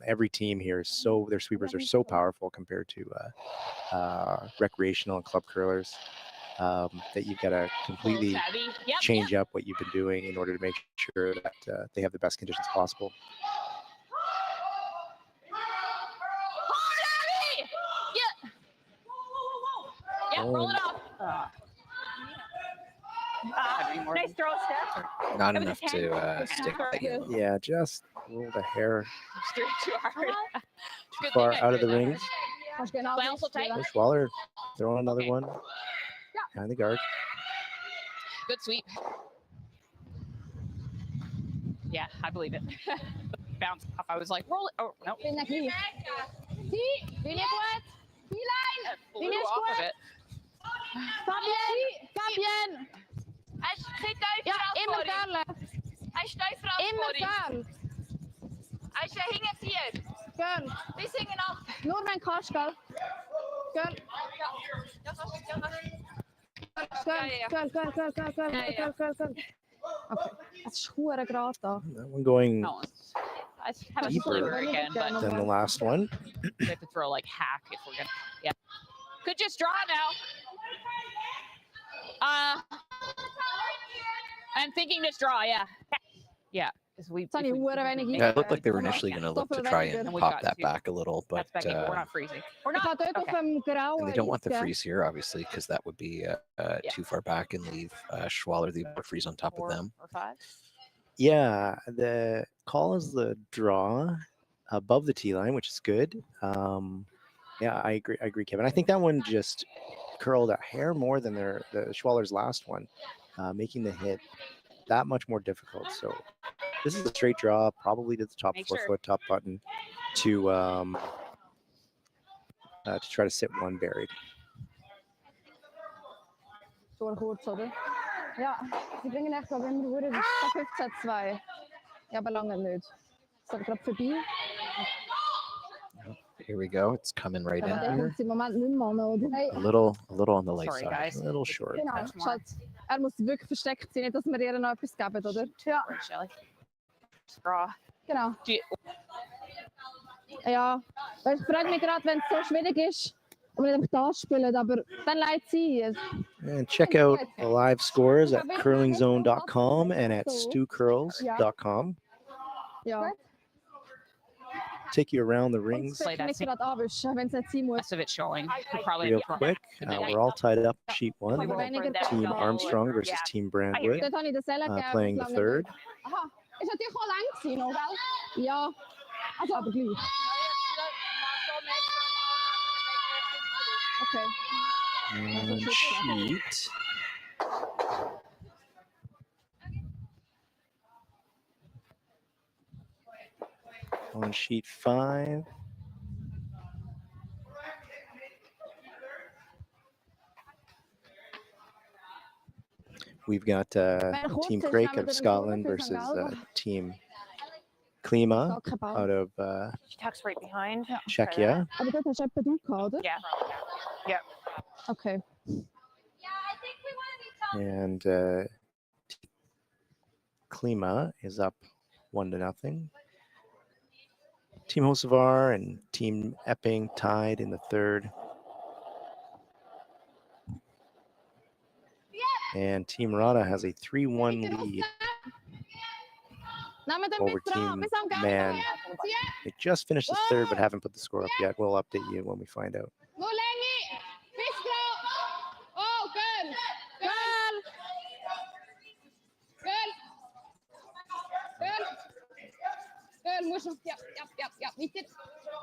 Every team here is their sweepers are so powerful compared to recreational and club curlers. That you've got to completely change up what you've been doing in order to make sure that they have the best conditions possible. Yeah, roll it off. Nice throw, Steph. Not enough to stick that you. Yeah, just rolled a hair Too hard. too far out of the rings. Schwaller throwing another one behind the guard. Good sweep. Yeah, I believe it. Bounce off. I was like, roll it. Oh, no. Flew off of it. Fabian! Hij zit daar Hij stuift eraf. Hij hing het hier. Girl. Die zingen af. Nur mijn kast, girl. Girl. Girl. Okay, het is goed graad daar. That one going No, I have a sliver again, but than the last one. we have to throw like hack if we're gonna. Yeah. Could just draw now. I'm thinking just draw. Yeah. Yeah. Because Yeah, it looked like they were initially going to look to try and pop that back a little, but we're not freezing. We're not. Okay. and they don't want the freeze here, obviously, because that would be too far back and leave Schwaller the freeze on top of them. 4 or 5. Yeah, the call is the draw above the tee line, which is good. Yeah, I agree, Kevin. I think that one just curled a hair more than the Schwaller's last one, making the hit that much more difficult. So this is a straight draw, probably to the top 4-foot top button to try to sit one buried. Ja, sie bringen echt, glaube ich, immer Ruhe. Das ist 15-2. Ja, aber lange nicht. Ist aber gerade vorbei. Here we go. It's coming right in here. Im Moment nicht mehr, oder? A little on the light Sorry, side. guys. A little short. Genau, Schatz. Muss wirklich versteckt sein, nicht, dass wir ihr noch etwas geben, oder? Ja. Shelley. Draw. Genau. Ja, weil ich frage mich gerade, wenn es so schwierig ist, und wir einfach da spielen, aber dann leitet sie. And check out the live scores at curlingzone.com and at stewcurls.com. Ja. Take you around the rings Play that Nicht gerade anwischen, wenn es nicht sein muss. rest of it showing. Could probably real quick. We're all tied up sheet one. Team Armstrong versus Team Brandwood Dort habe ich den Seller gegeben. playing the third. Aha, ist natürlich auch lang gewesen, noch, gell? Ja, also aber gleich. Okay. And sheet. On sheet 5. We've got Team Craig out of Scotland versus Team Klima out of She tucks right behind. Czechia. Aber dort hast du etwa du gehabt, oder? Yeah. Yep. Okay. And Klima is up 1-0. Team Hocevar and Team Epping tied in the third. And Team Rana has a 3-1 lead over Team Man. They just finished the third, but haven't put the score up yet. We'll update you when we find out.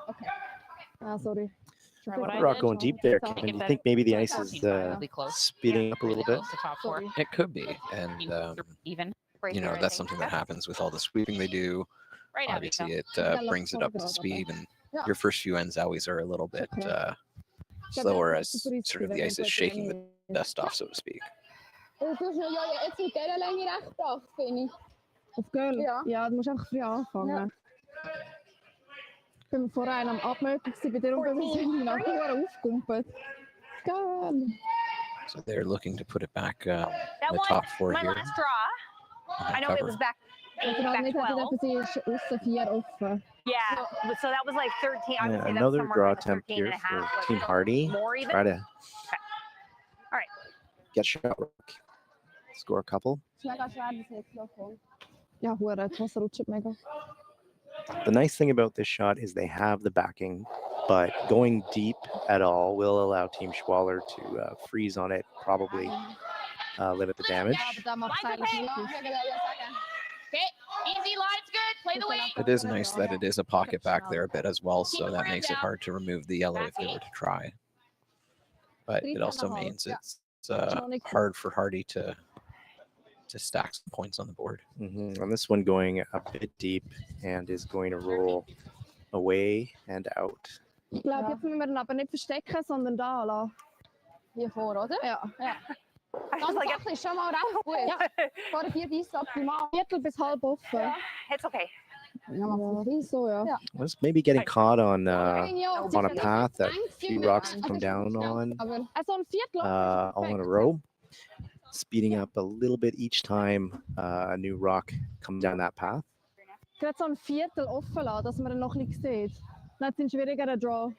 Okay. Sorry. Rock going deep there, Kevin. Do you think maybe the ice is speeding up a little bit? It could be, and even. you know, that's something that happens with all the sweeping they do. Obviously, it brings it up to speed, and your first few ends always are a little bit slower as sort of the ice is shaking the dust off, so to speak. Auf dieser Länge recht flach, finde ich. Auf Göll? Ja, du musst einfach früh anfangen. Ich bin vorher am Abmögen bei dir und bei mir sind die nachher aufgekumpelt. Göll! So they're looking to put it back in the top four my here. last draw. I know it was back. It was back 12. Yeah, so that was like 13. I would say that's Another somewhere draw around attempt 13 here and a for half, Team Hardy. More even? Try to All right. get shot, score a couple. Mega schwer, das jetzt noch. Ja, hure, das Wasser rutscht mega. The nice thing about this shot is they have the backing, but going deep at all will allow Team Schwaller to freeze on it, probably limit the damage. Easy line's good. Play the wing. It is nice that it is a pocket back there a bit as well, so that makes it hard to remove the yellow if they were to try. But it also means it's hard for Hardy to stack some points on the board. And this one going a bit deep and is going to roll away and out. Ich glaube, jetzt müssen wir ihn aber nicht verstecken, sondern da lassen. Hier vor, oder? Ja. Ganz Sache ist schon mal recht gut. Ja. Vor 4 bis optimal. Viertel bis halb offen. It's okay. Ja, man so, ja. It's maybe getting caught on a path that a few rocks have come down on all in a row, speeding up a little bit each time a new rock comes down that path. Gerade so ein Viertel offen lassen, dass man ihn noch ein bisschen sieht. Dann ist es ein schwierigerer Draw.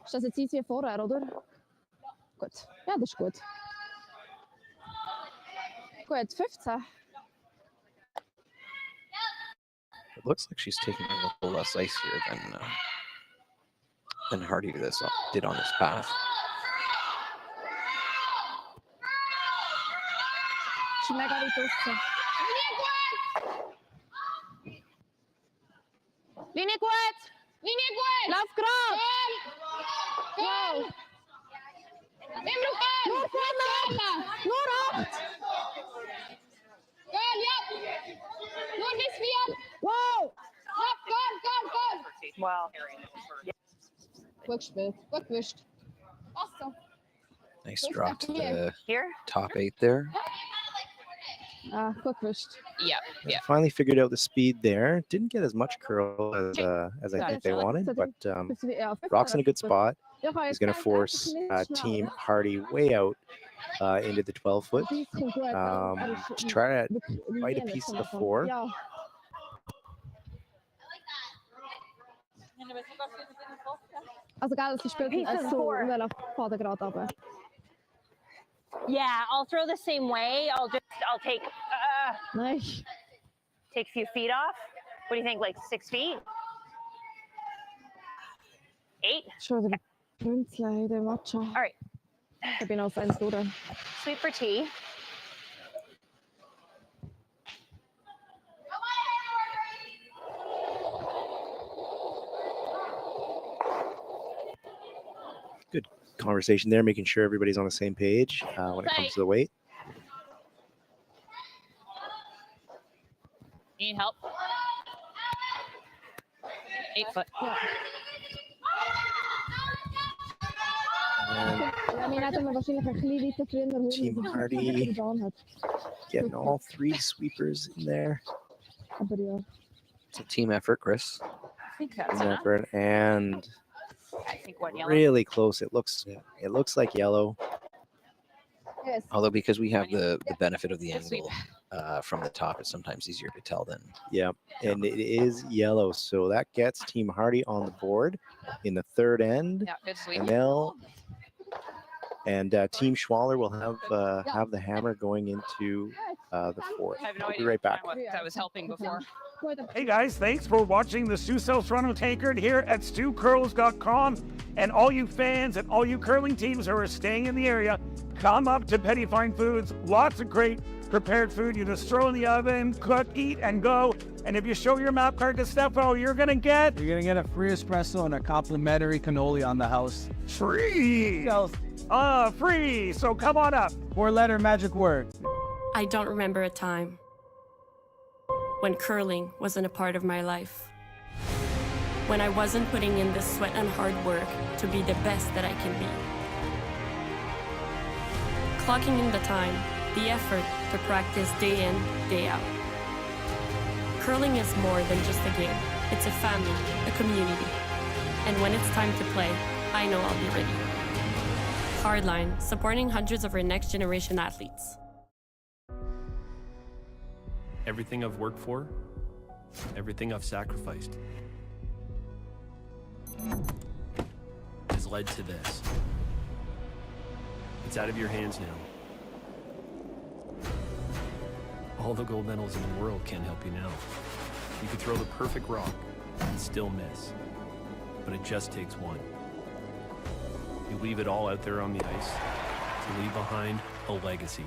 Ist das jetzt easy wie vorher, oder? Gut. Ja, das ist gut. Gut, 15. It looks like she's taking a little less ice here than Hardy did on this path. Ist mega weit draussen. Linie gut! Linie gut! Lauf gerade! Go! Immer auf! Nur vorne! Nur 8! Goal, ja! Nur bis 4! Wow! Goal! Well, Gut gespielt. Gut gewischt. Awesome. Nice drop to the here? top 8 there. Gut gewischt. Yeah. Finally figured out the speed there. Didn't get as much curl as I think they wanted, but Rock's in a good spot. He's going to force Team Hardy way out into the 12-foot to try to bite a piece of the 4. Also geil, sie spielt so weil Faden gerade runter. Yeah, I'll throw the same way. I'll take Nice. take a few feet off. What do you think, like 6 feet? 8? Schon der Brünzle, der Matcha. All right. Ich bin auf 1 durch. Sweep for tea. Good conversation there, making sure everybody's on the same page when it comes to the weight. Need help? 8 foot. Team Hardy getting all 3 sweepers in there. It's a team effort, Chris. I think that's Team enough. effort, and I think one yellow. really close. It looks like yellow. Although because we have the benefit of the angle, from the top, it's sometimes easier to tell than. Yeah, and it is yellow, so that gets Team Hardy on the board in the third end. Yeah, good sweep. And Team Schwaller will have the hammer going into the fourth. I have no We'll be idea right back. what I was helping before. Hey guys, thanks for watching the Stu Sells Toronto Tankard here at StuCurls.com. And all you fans and all you curling teams who are staying in the area, come up to Petty Fine Foods. Lots of great prepared food. You just throw in the oven, cook, eat, and go. And if you show your map card to Stefo, you're gonna get a free espresso and a complimentary cannoli on the house. free. Free. So come on up. 4-letter magic word. I don't remember a time when curling wasn't a part of my life. When I wasn't putting in the sweat and hard work to be the best that I can be. Clocking in the time, the effort to practice day in, day out. Curling is more than just a game. It's a family, a community. And when it's time to play, I know I'll be ready. Hardline, supporting hundreds of our next generation athletes. Everything I've worked for, everything I've sacrificed, has led to this. It's out of your hands now. All the gold medals in the world can't help you now. You could throw the perfect rock and still miss, but it just takes one. You leave it all out there on the ice to leave behind a legacy.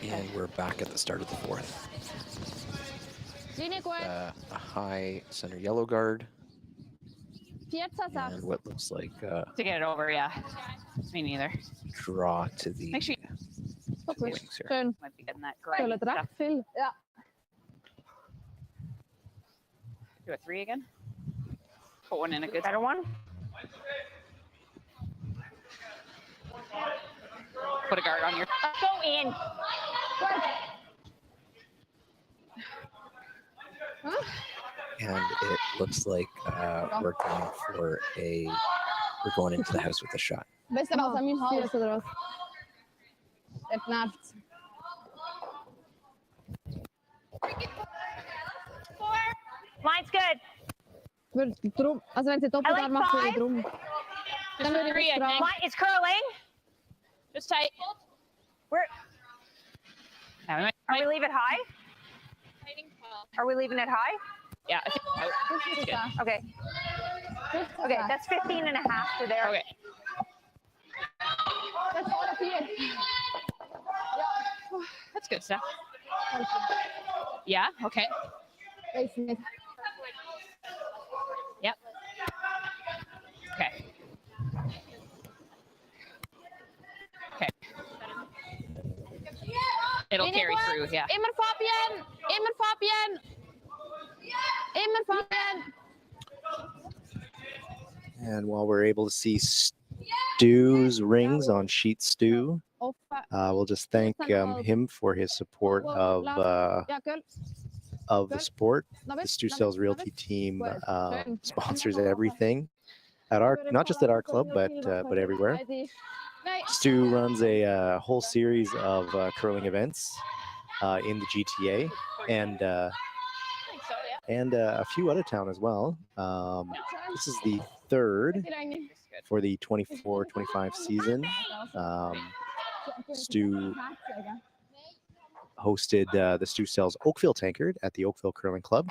And we're back at the start of the fourth. A high center yellow guard. And what looks like To get it over, yeah. Me neither. draw to the Make sure wings here. Schön. Might be getting that gray Schön, stuff. recht viel. Ja. Do a 3 again. Put one in a good better one. Put a guard on your. Go in. And it looks like we're going into the house with a shot. Weißt du was, an meinem Hals oder was? Das nervt. Mine's good. Drum, also wenn sie doppelt I like macht, würde ich 5. drum. Dann würde ich Three, I drum. think. Mine is curling. Just tight. We're, Yeah, we might, are we leaving it high? Are we leaving it high? yeah, I think. Das ist good. Okay. Okay, that's 15 and a half to there. Okay. Das ist voll viel. That's good stuff. Yeah, okay. Weiß nicht. Yep. Okay. Okay. It'll carry through, yeah. Immer Fabian! Immer Fabian! Immer Fabian! And while we're able to see Stu's rings on sheet Stu, we'll just thank him for his support of Ja, gell? the sport. The Stu Sells Realty team sponsors everything at our, not just at our club, but everywhere. Stu runs a whole series of curling events in the GTA and a few out of town as well. This is the third for the 24-25 season. Stu hosted the Stu Sells Oakville Tankard at the Oakville Curling Club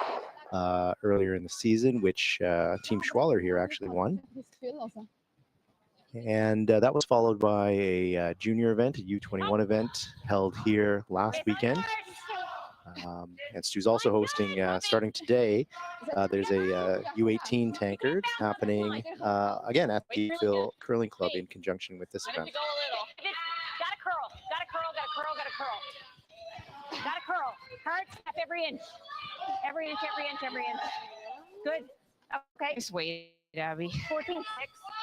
earlier in the season, which Team Schwaller here actually won. And that was followed by a junior event, a U21 event held here last weekend. And Stu's also hosting, starting today, there's a U18 tankard happening again at the Oakville Curling Club in conjunction with this event. Got a curl. Got a curl. Got a curl. Got a curl. Got a curl. Hard step every inch. Every inch. Every inch. Every inch. Good. Okay. Nice weight, Abby. 14-6.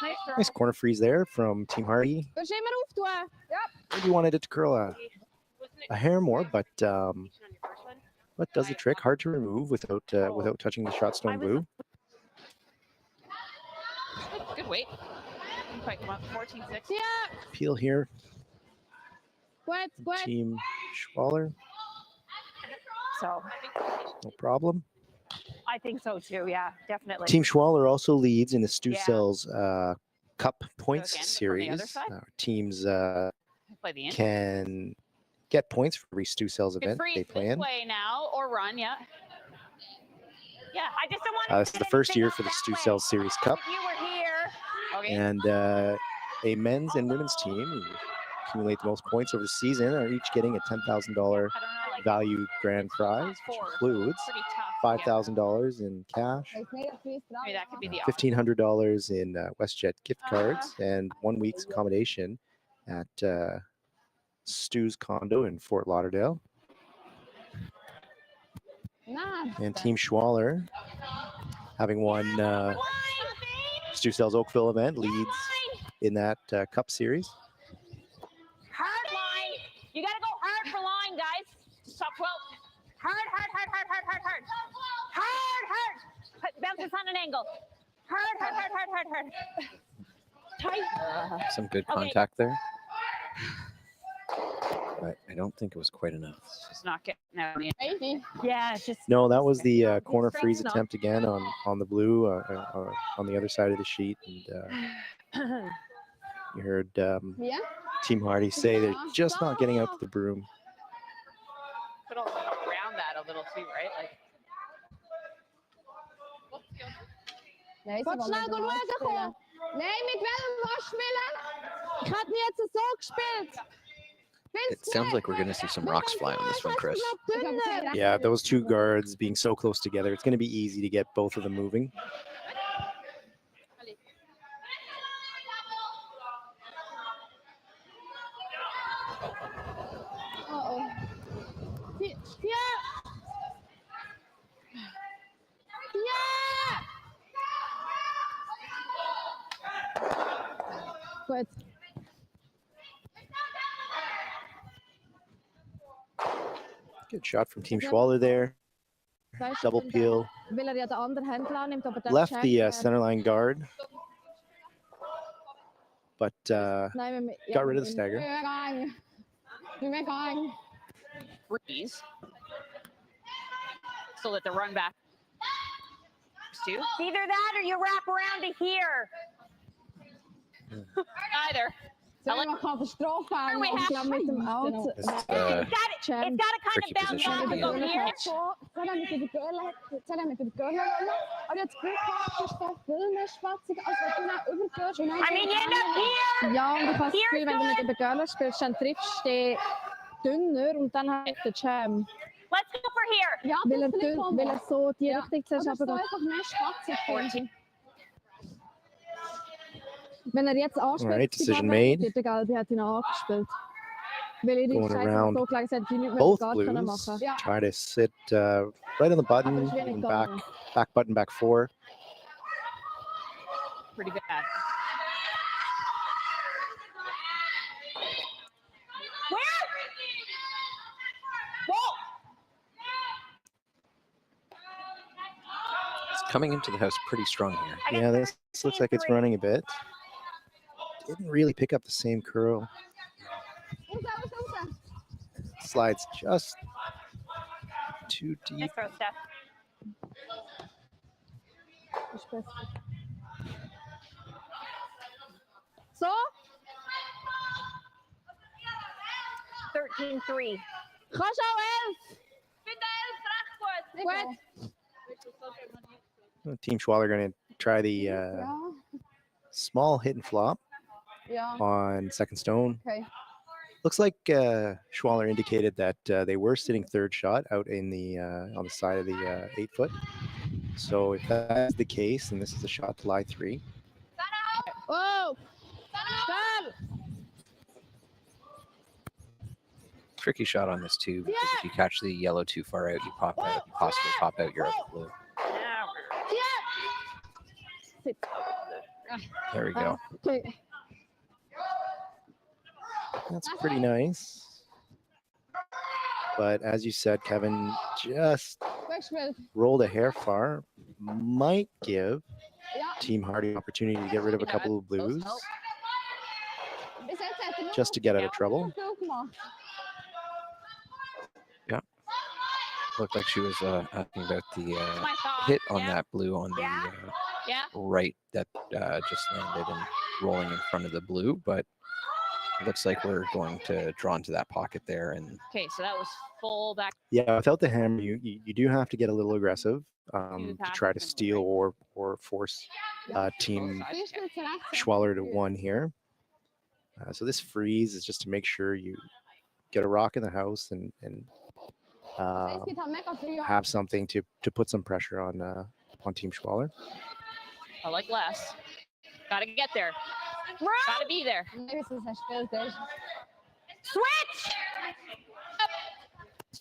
Nice throw. Nice corner freeze there from Team Hardy. Willst du immer auftun? Ja. Maybe wanted it to curl a hair more, but but does the trick. Hard to remove without without touching the shot stone blue. Good weight. Quite come up 14-6. Yeah. Peel here. Squat, squat. Team Schwaller. So No problem. I think so too. Yeah, definitely. Team Schwaller also leads in the Stu Yeah. Cells Cup points again, from the series. other side? Teams Play the end. can get points for every Stu Cells Good event free they play in. way now or run, yeah. Yeah, I just don't want to. This is the first year for the Stu Cells Series Cup. If you were here. Okay. And a men's and women's team who accumulate the most points over the season are each getting a $10,000 value grand prize, which includes $5,000 in cash, Maybe that could be the $1,500 in WestJet gift cards, and 1 week's accommodation at Stu's condo in Fort Lauderdale. And Team Schwaller, having won Stu Cells Oakville event, leads in that Cup series. Hard line. You got to go hard for line, guys. Stop 12. Hard, hard, hard, hard, hard, hard, hard. Hard, hard. Put bounces on an angle. Hard, hard, hard, hard, hard, hard. Tight. Some good contact there. But I don't think it was quite enough. Just not getting out. Yeah, it's just. No, that was the corner freeze attempt again on the blue on the other side of the sheet. And you heard Team Hardy say they're just not getting out to the broom. But also around that a little too, right? Like. Wat schnell gut weiterkommen. Nein, mit welchem Waschmiller? Ich hatte ihn jetzt so gespielt. It sounds like we're going to see some rocks fly on this one, Chris. Yeah, those two guards being so close together, it's going to be easy to get both of them moving. Uh-oh. Yeah. Yeah. Gut. Good shot from Team Schwaller there. Double peel. Weil ja den anderen Händler annimmt, aber der Left checkt, the centerline guard, but Nein, got rid of the stagger. We're going. Freeze. So that the run back. Stu? It's either that or you wrap around to here. Either. Sollen wir kann verstrafen? Ich glaube mit dem Auto. It's got to kind of bounce position off to and be go in. here. Soll mit dem Girl, soll mit dem Girl rollen? Und jetzt Glück gehabt, dass du viel mehr schwatzig, als wenn du auch übergehst. Und dann I mean, you end up here. ja, und ich habe das Here's Gefühl, wenn du mit good. den Girl spielst, dann triffst du den dünner und dann halt den Jam. Let's go for here. Ja, weil er so die Richtung zuerst aber einfach mehr schwatzig 14. Wenn er jetzt anspielt, Alright, decision made. der Gelbe hat ihn angespielt. Weil er die Going Scheiße around so gelegt hat, die nicht mehr both gar können blues. machen. Ja. Try to sit right on the button, Aber schwierig and gegangen. back button, back 4. Pretty bad. Where? Whoa. It's coming into the house pretty strong here. Yeah, this looks like it's running a bit. Didn't really pick up the same curl. Slides just too deep. Nice throw, Steph. So? 13-3. Kannst auch 11. Bitte 11, recht gut. Team Schwaller going to try the Ja. small hit and flop Ja. on second stone. Okay. Looks like Schwaller indicated that they were sitting third shot out in the on the side of the 8-foot. So if that's the case, then this is a shot to lie 3. Oh! Stop! Tricky shot on this too, because if you catch the yellow too far out, you pop out, you possibly pop out your other blue. There we go. Okay. That's pretty nice. But as you said, Kevin just Weggespielt. rolled a hair far. Might give Ja. Team Hardy an opportunity to get rid of a couple of blues Bis jetzt hat er nur just to get out of trouble. viel gemacht. Yeah. Looked like she was asking about the My thought. hit on Yeah. that blue on the Yeah. right that just landed and rolling in front of the blue, but it looks like we're going to draw into that pocket there. And Okay, so that was full back. Yeah, without the hammer, you do have to get a little aggressive to try to steal or force Team Wie spielt ze rechts? Schwaller to one here. So this freeze is just to make sure you get a rock in the house and Zij spielt al mega früh. have something to put some pressure on Team Schwaller. I like less. Gotta get there. Gotta be there. Nee, wist hij speelt dus. Switch!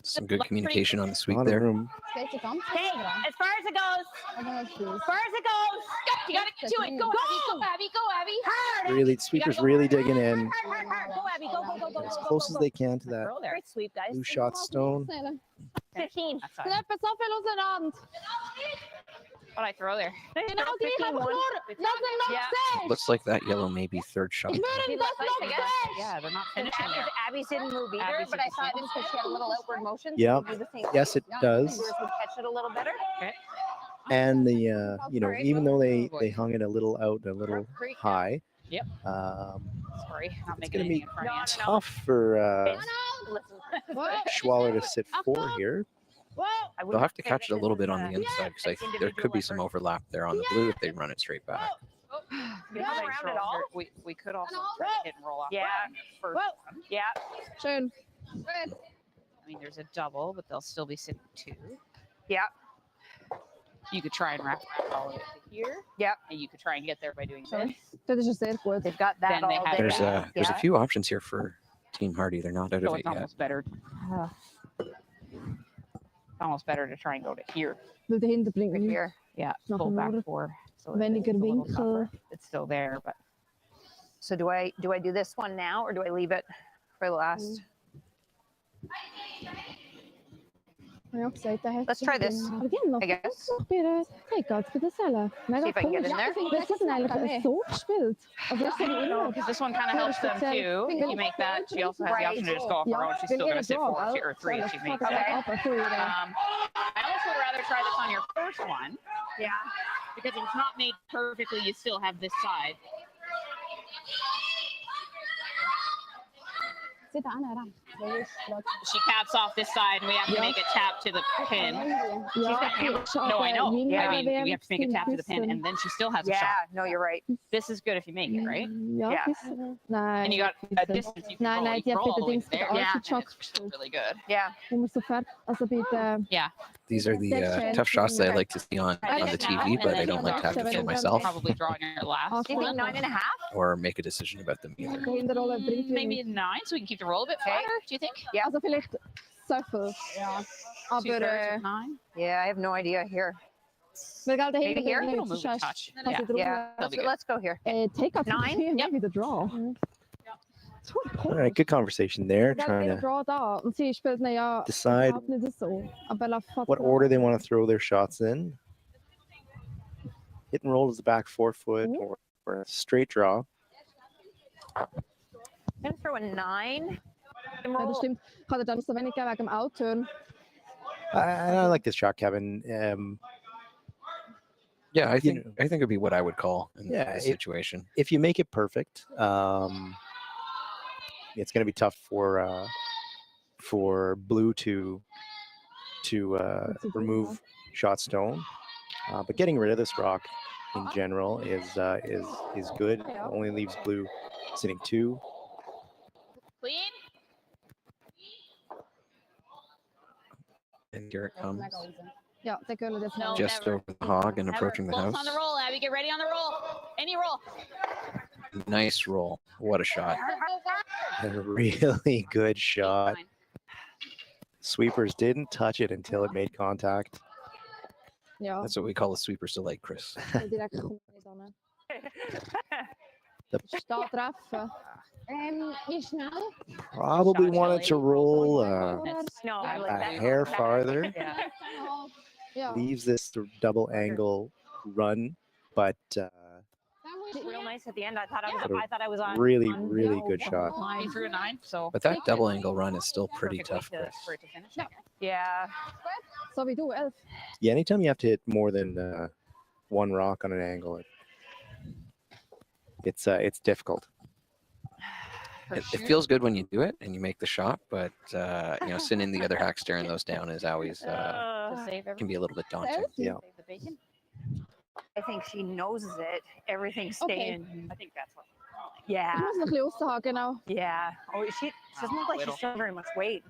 some good communication on the sweep Lot of there. room. Deze kant. Okay, as far as it goes. As far as it goes. You gotta get to it. Go, Abby. Go, Abby. Hard. Really, sweepers really digging in Hard. Go, Abby. Go. as close as they can to that Great sweep, guys. blue shot stone. 15. That's fine. Knap eens op in onze rand. What I throw there? Genau die gaan we door. Dat zijn nog Yeah. steeds. Looks like that yellow may be third shot. Gebeuren, dat is nog steeds. Yeah, they're not And finishing there. Abby's didn't move either, Abby's but did I the saw it same. because she had a little outward motion. So Yeah. we do the same Yes, it does. Yours would catch it a little better. Okay. And the even though they hung it a little out and a little high, Yep. Sorry, not it's making going to anything be in front of you. tough for Listen. Schwaller to sit four here. I They'll have to wouldn't say catch it that a little this bit is on a- the inside because there individual could be some effort. overlap there on the blue if they run it straight back. You know, around it all. We could also try to hit and roll off. Yeah. First one. Yeah. Schön. I mean, there's a double, but they'll still be sitting two. Yeah. You could try and wrap all of it to here. Yep. And you could try and get there by doing Sorry. this. Dit is dus zeer goed. They've got that Then they all have- day. There's a Yeah. few options here for Team Hardy. They're not out So of it's it yet. almost better. It's almost better to try and go to here. Wil de hinder Right brengen. here. Yeah, Nog pull een back noorden. four. So that Weniger it's a little winkel. tougher. It's still there, but So do I do this one now or do I leave it for last? Ja, gezegd, hij heeft Let's try this, Again, nog I guess. proberen. Kijk, dat bij de cellen. Mega See if I can get cool. in there. Dit is eigenlijk zo gespeeld. Als eerst hebben we no, because this one kind of helps them too. If you make that, she also has the option to just go off her own. She's still going to sit four or three if she makes it. I also would rather try this on your first one. Yeah. Because if it's not made perfectly, you still have this side. Zit aan haar aan. She taps off this side, and we have to make a tap to the pin. Ja, No, I know. Yeah. I mean, we have to make a tap to the pin, and then she still has a Yeah. shot. No, you're right. This is good if you make it, right? Ja, Yeah. gisteren. Nee. And you got a distance you can Nee, roll. nee, You die can heeft roll de all the way dings there, met de and altitude it's still really good. Yeah. Je moet zo ver als een beetje. Yeah. These are the tough shots that I like to see on the TV, but I don't like to have to film myself Probably draw on your last. Do you think 9.5? or make a decision about them either. De hinderrollen brengt weer Maybe a 9, so we can keep the roll a bit flatter. Do you think? Yeah. Also vielleicht Söffel. Ja. Aber 2/3 of 9. Yeah, I have no idea here. we gaan de Maybe hele here? keer It'll niet move a touch. touch. Als Yeah. je erop Yeah. Let's go here. take out 9? Maybe the draw. All right, good conversation there, Dan trying weer to draw da. Want sie speelt nou ja decide überhaupt niet zo. Aber la what order they want to throw their shots in. Hit and roll is the back 4 foot or a straight draw. I'm gonna throw a 9. Ja, das stimmt. Ich hatte dann so wenig wegen dem Outturn. I like this shot, Kevin. Yeah, I think know. it'd be what I would call in Yeah, this it- situation. If you make it perfect, it's going to be tough for blue to remove shot stone. But getting rid of this rock in general is good. It only leaves blue sitting 2. Clean. And here it comes, Ja, zij kunnen dit No. wel. just never. over the hog and Never. approaching the Focus house. on the roll, Abby. Get ready on the roll. Any roll. Nice roll. What a shot. A really good shot. Fine. Sweepers didn't touch it until it made contact. Ja, That's what we call a sweeper's delight, Chris. direct goed dan. Staat treffen. Wie schnell? Probably Shot wanted Shelley. to roll No, I like a that. hair farther. Yeah. Ja. Leaves this double angle run, but Real nice at the end. I thought I was. But a I thought I was on. really, on really no good the shot. whole time. He threw a 9, so But that double angle run is still pretty perfect way tough, Chris. for it to finish. Ja. Yeah. So wie du, 11. Yeah, anytime you have to hit more than one rock on an angle, it's difficult. It feels good when you do it and you make the shot, but sending the other hack staring those down is always To save can be a little bit daunting. Yeah. Save the bacon. I think she knows it. Everything's staying. I think that's what. Yeah. Ich muss noch ein bisschen raushaben, genau. Yeah. Oh, she doesn't look like she's still very much weight.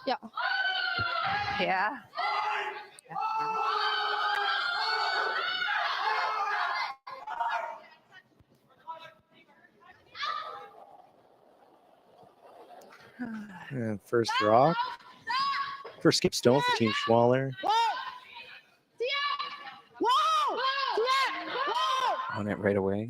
Ja. Yeah. And first rock. First skip stone for Team Schwaller. On it right away.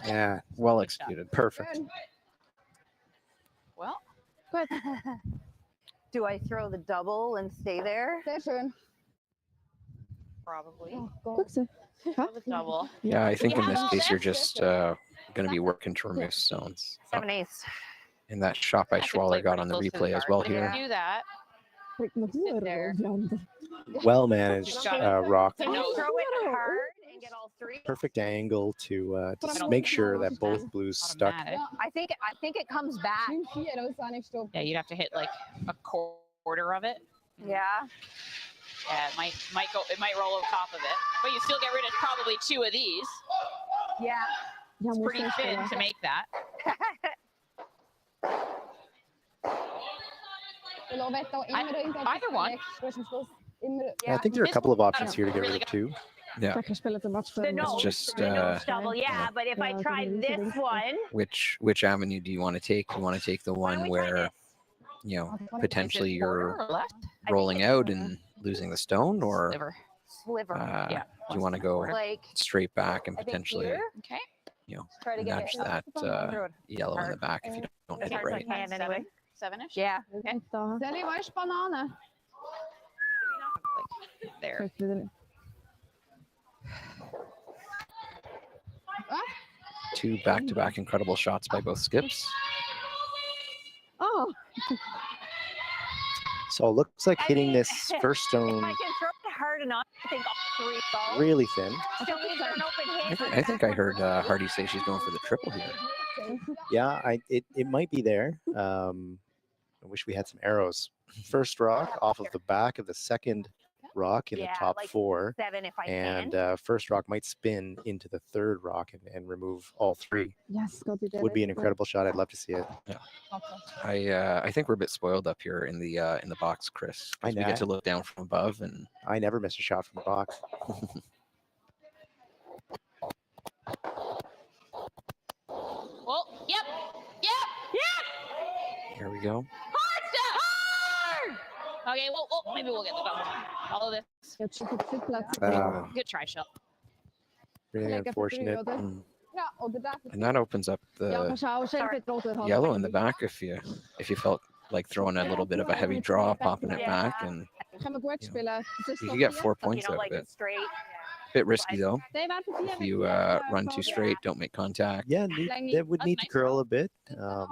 Yeah, Well executed. perfect. Well, Gut. Do I throw the double and stay there? Sehr schön. probably. Guck sie. Ja. With double. Yeah, I think in this case you're just going to be working to remove stones. 7/8. And that shot by I could Schwaller play got pretty on the close to replay as guard, well but if you here. do that. Bringt noch Sit höher there. Rande. Well managed rock. Can you throw it hard and get all three? Perfect angle to make sure that both blues stuck. Automatic. I think it comes back. 4, das war nicht stopp. Yeah, you'd have to hit like a quarter of it. Yeah. Yeah, it might roll over top of it, but you still get rid of probably 2 of these. Yeah. Ja, It's muss pretty ich thin stellen. to make that. Der Lovett auch immer irgendetwas either one. verletzt. Du hast am Schluss immer... I think there are a couple of options here to get rid of two. Yeah. Ich spiele den Match für The nose, It's just the nose double, yeah. But if I Yeah, try double this easy. one, Which avenue do you want to take? You want to take the why don't one we try where, this? potentially Quarter you're or left? rolling out and losing the stone, or Sliver. Sliver. Yeah. do you want to go Like straight back and I think potentially here, Okay. try to get nudge it. that Throw it yellow in the back if you don't as hit it hard as I right? can anyway. 7-ish. Yeah. Okay. Da. Sally, wo ist Banane? Like there. Kijk, wieder. Two back-to-back incredible shots by both skips. Oh, So it looks like I hitting mean, this first If stone I can throw it hard enough, I think all 3 balls. really thin. Still leaves her an open hit. I think I heard Hardy say she's going for the triple here. Yeah, it might be there. I wish we had some arrows. First rock off of the back of the second rock in the Yeah, top like 4. 7 if I And can. first rock might spin into the third rock and remove all 3. yes, Gott, die Would be an incredible shot. I'd love to see it. I think we're a bit spoiled up here in the box, Chris. 'Cause we know. get to look down from above, and I never miss a shot from the box. Well, yep. here we go. Okay, well, maybe we'll get the double. Follow this. Jetzt schon gut Platz. Good try, Shell. Really Lekker voor unfortunate. drie, oder? Mm. Ja, oder daar. And that opens up Ja, the maar schau, schnell wird rot werden. yellow in the back if you felt like throwing a little bit of a heavy draw, popping it back, and Gaan we goed spelen. you could get 4 points You know, out like of a it. straight. Bit risky though. Nee, waar voor If you run too straight, don't make contact. Yeah, Lang that would That's need to nice curl a bit. Up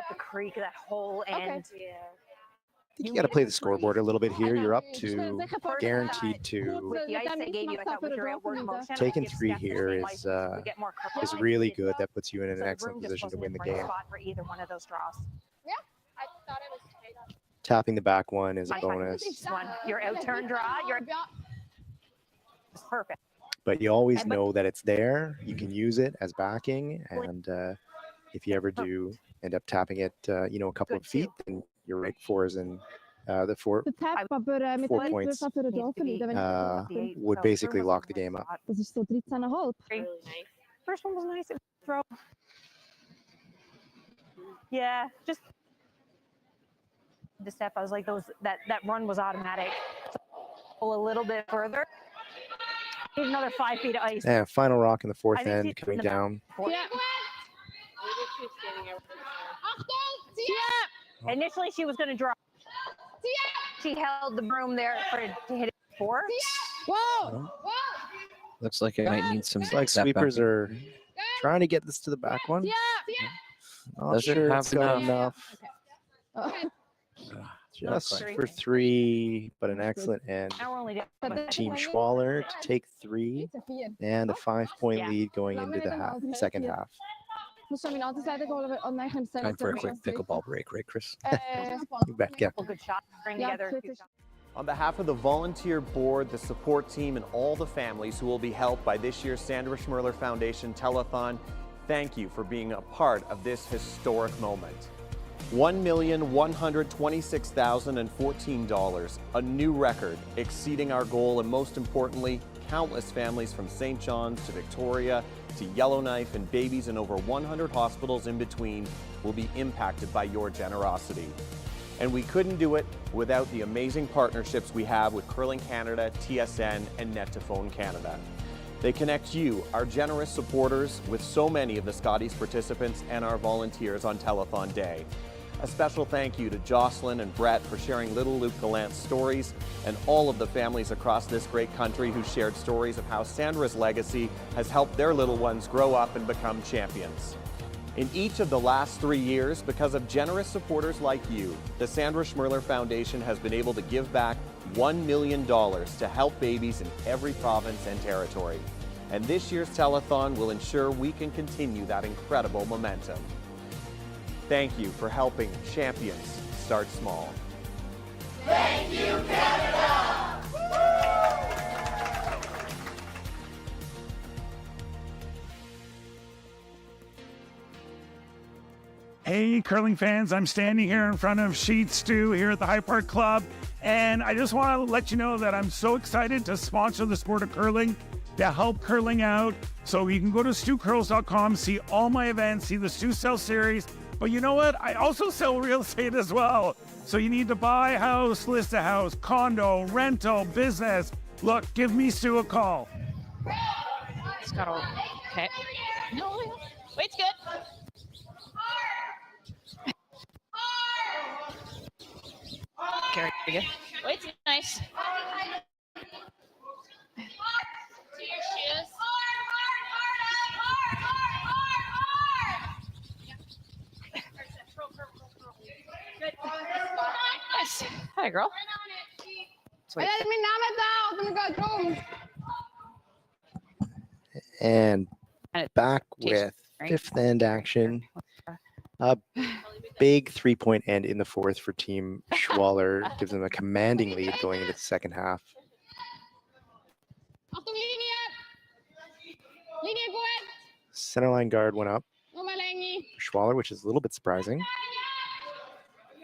the creek, that whole end. I think you got to play the scoreboard a little bit here. You're up to guaranteed to With the ice they gave you, I thought with your outward motion, taking it gives 3 Steph the here same is license to get more curl. is really good. That puts you in So an the excellent room just position to wasn't win the in the right game. spot for either one of those draws. Tapping the back one is a I find bonus, this one, your out turn draw, you're it's perfect. but you always know that it's there. You can use it as backing, and if you ever do end up tapping it, a couple of feet, then your right 4s and the 4 De tap, aber mit 4 der points Würfel für den Dorf verlieren, wenn ich das would basically lock the game up. Das ist so 13,5. First one was nice. Throw. Yeah, just the step. I was like, that run was automatic. a little bit further. Need another 5 feet of ice. Yeah, final rock in the fourth I think end she's coming in the down. Yeah. Initially, she was going to drop. She held the broom there to hit it before. Whoa! Looks like it might need some. Looks like sweepers are trying to get this to the back one. Not Does it sure have it's got enough? Just for 3, but an excellent end. Now we're only down by by Team Schwaller to take 3 and a 5-point lead going into the second half. Time for a quick pickleball break, right, Chris? You bet, yeah. Good shot. Bring together. On behalf of the volunteer board, the support team, and all the families who will be helped by this year's Sandra Schmirler Foundation Telethon, thank you for being a part of this historic moment. $1,126,014, a new record, exceeding our goal, and most importantly, countless families from St. John's to Victoria to Yellowknife and babies in over 100 hospitals in between will be impacted by your generosity. And we couldn't do it without the amazing partnerships we have with Curling Canada, TSN, and Net2Phone Canada. They connect you, our generous supporters, with so many of the Scotties participants and our volunteers on Telethon Day. A special thank you to Jocelyn and Brett for sharing little Luke Gallant's stories, and all of the families across this great country who shared stories of how Sandra's legacy has helped their little ones grow up and become champions. In each of the last 3 years, because of generous supporters like you, the Sandra Schmirler Foundation has been able to give back $1 million to help babies in every province and territory. And this year's telethon will ensure we can continue that incredible momentum. Thank you for helping champions start small. Thank you, Canada! Hey, curling fans, I'm standing here in front of Sheet Stew here at the High Park Club, and I just want to let you know that I'm so excited to sponsor the sport of curling, to help curling out. So you can go to stewcurls.com, see all my events, see the Stew Sell series. But you know what? I also sell real estate as well. So you need to buy a house, list a house, condo, rental, business. Look, give me Stu a call. It's got all. Okay. No, wait's good. Very good. Wait's nice. To your shoes. Nice. Hi, girl. And back with fifth end action. A big 3-point end in the fourth for Team Schwaller gives them a commanding lead going into the second half. Centerline guard went up for Schwaller, which is a little bit surprising.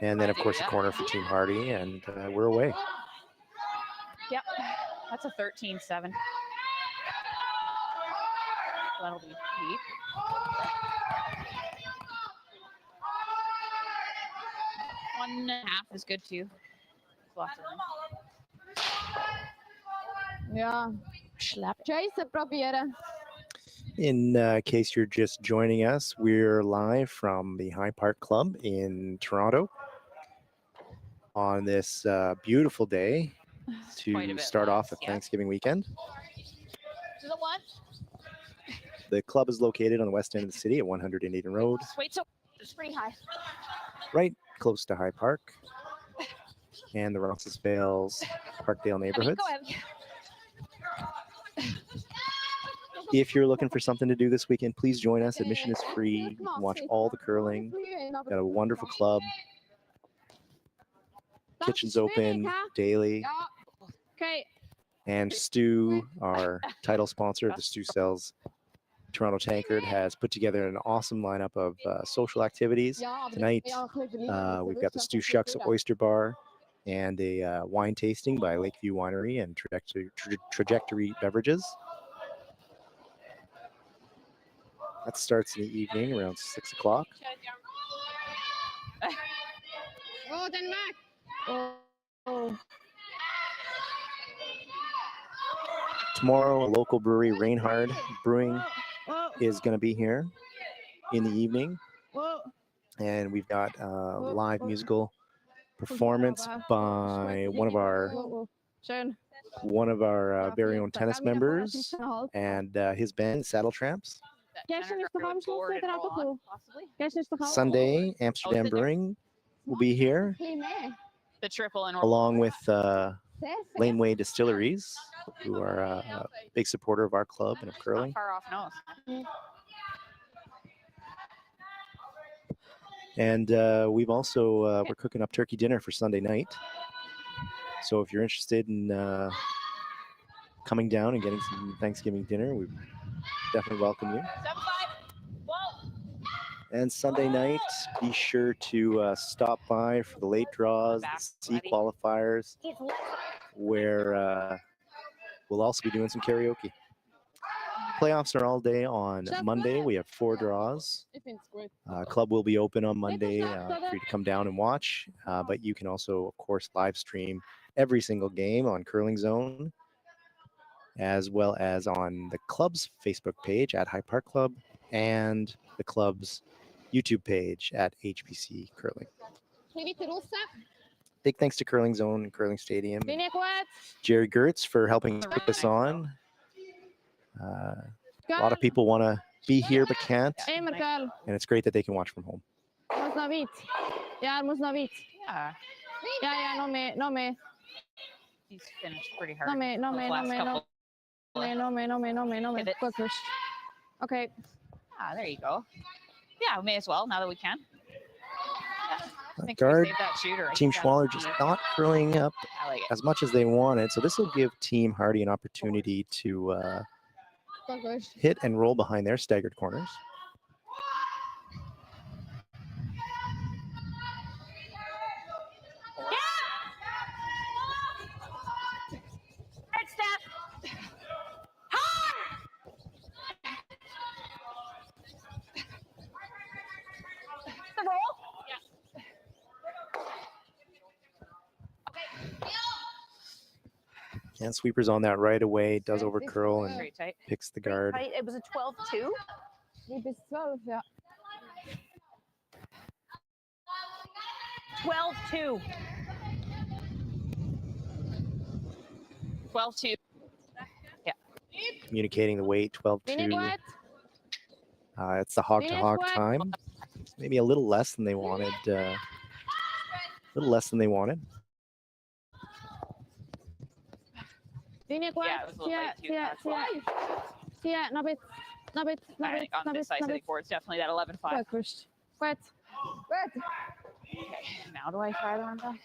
And then, of course, the corner for Team Hardy, and we're away. Yep, that's a 13-7. That'll be deep. One and a half is good too. Lots of room. Ja. Jason, probieren. In case you're just joining us, we're live from the High Park Club in Toronto on this beautiful day to start off a Thanksgiving weekend. Is it one? The club is located on the west end of the city at 100 Eden Road, Wait, so it's pretty high. right close to High Park and the Roncesvalles, Parkdale neighborhoods. Go ahead. If you're looking for something to do this weekend, please join us. Admission is free. You can watch all the curling. Got a wonderful club. Kitchen's open daily. Okay. And Stu, our title sponsor of the Stu Sells Toronto Tankard, has put together an awesome lineup of social activities. Tonight, we've got the Stu Shucks Oyster Bar and a wine tasting by Lakeview Winery and Trajectory Beverages. That starts in the evening around 6 o'clock. Oh, Denmark. Oh. Tomorrow, a local brewery, Reinhard Brewing, is going to be here in the evening. And we've got a live musical performance by one of our very own tennis members and his band, Saddle Tramps. Sunday, Amsterdam Brewing will be here, The triple and along with Laneway Distilleries, who are a big supporter of our club and of curling. Far off nose. And we've also, we're cooking up turkey dinner for Sunday night. So if you're interested in coming down and getting some Thanksgiving dinner, we definitely welcome you. And Sunday night, be sure to stop by for the late draws, the C qualifiers, where we'll also be doing some karaoke. Playoffs are all day on Monday. We have 4 draws. Club will be open on Monday for you to come down and watch. But you can also, of course, live stream every single game on Curling Zone, as well as on the club's Facebook page at High Park Club and the club's YouTube page at HPC Curling. Big thanks to Curling Zone and Curling Stadium, Jerry Gertz for helping put this on. A lot of people want to be here but can't, and it's great that they can watch from home. Yeah. He's finished pretty hard. Okay. Ah, there you go. Yeah, we may as well now that we can. Yeah. I think Guard, we saved that shooter. Team Schwaller just not curling up as much as they wanted, so this will give Team Hardy an opportunity to hit and roll behind their staggered corners. Hard step. Hard. The roll. And Sweeper's on that right away, does over curl and picks the guard. It was a 12-2. Bis 12, ja. 12-2. 12-2. Yeah. Communicating the weight, 12-2. It's the hog-to-hog time. Maybe a little less than they wanted. I think on this side of the board, it's definitely that 11-5. Okay, now do I try the run back?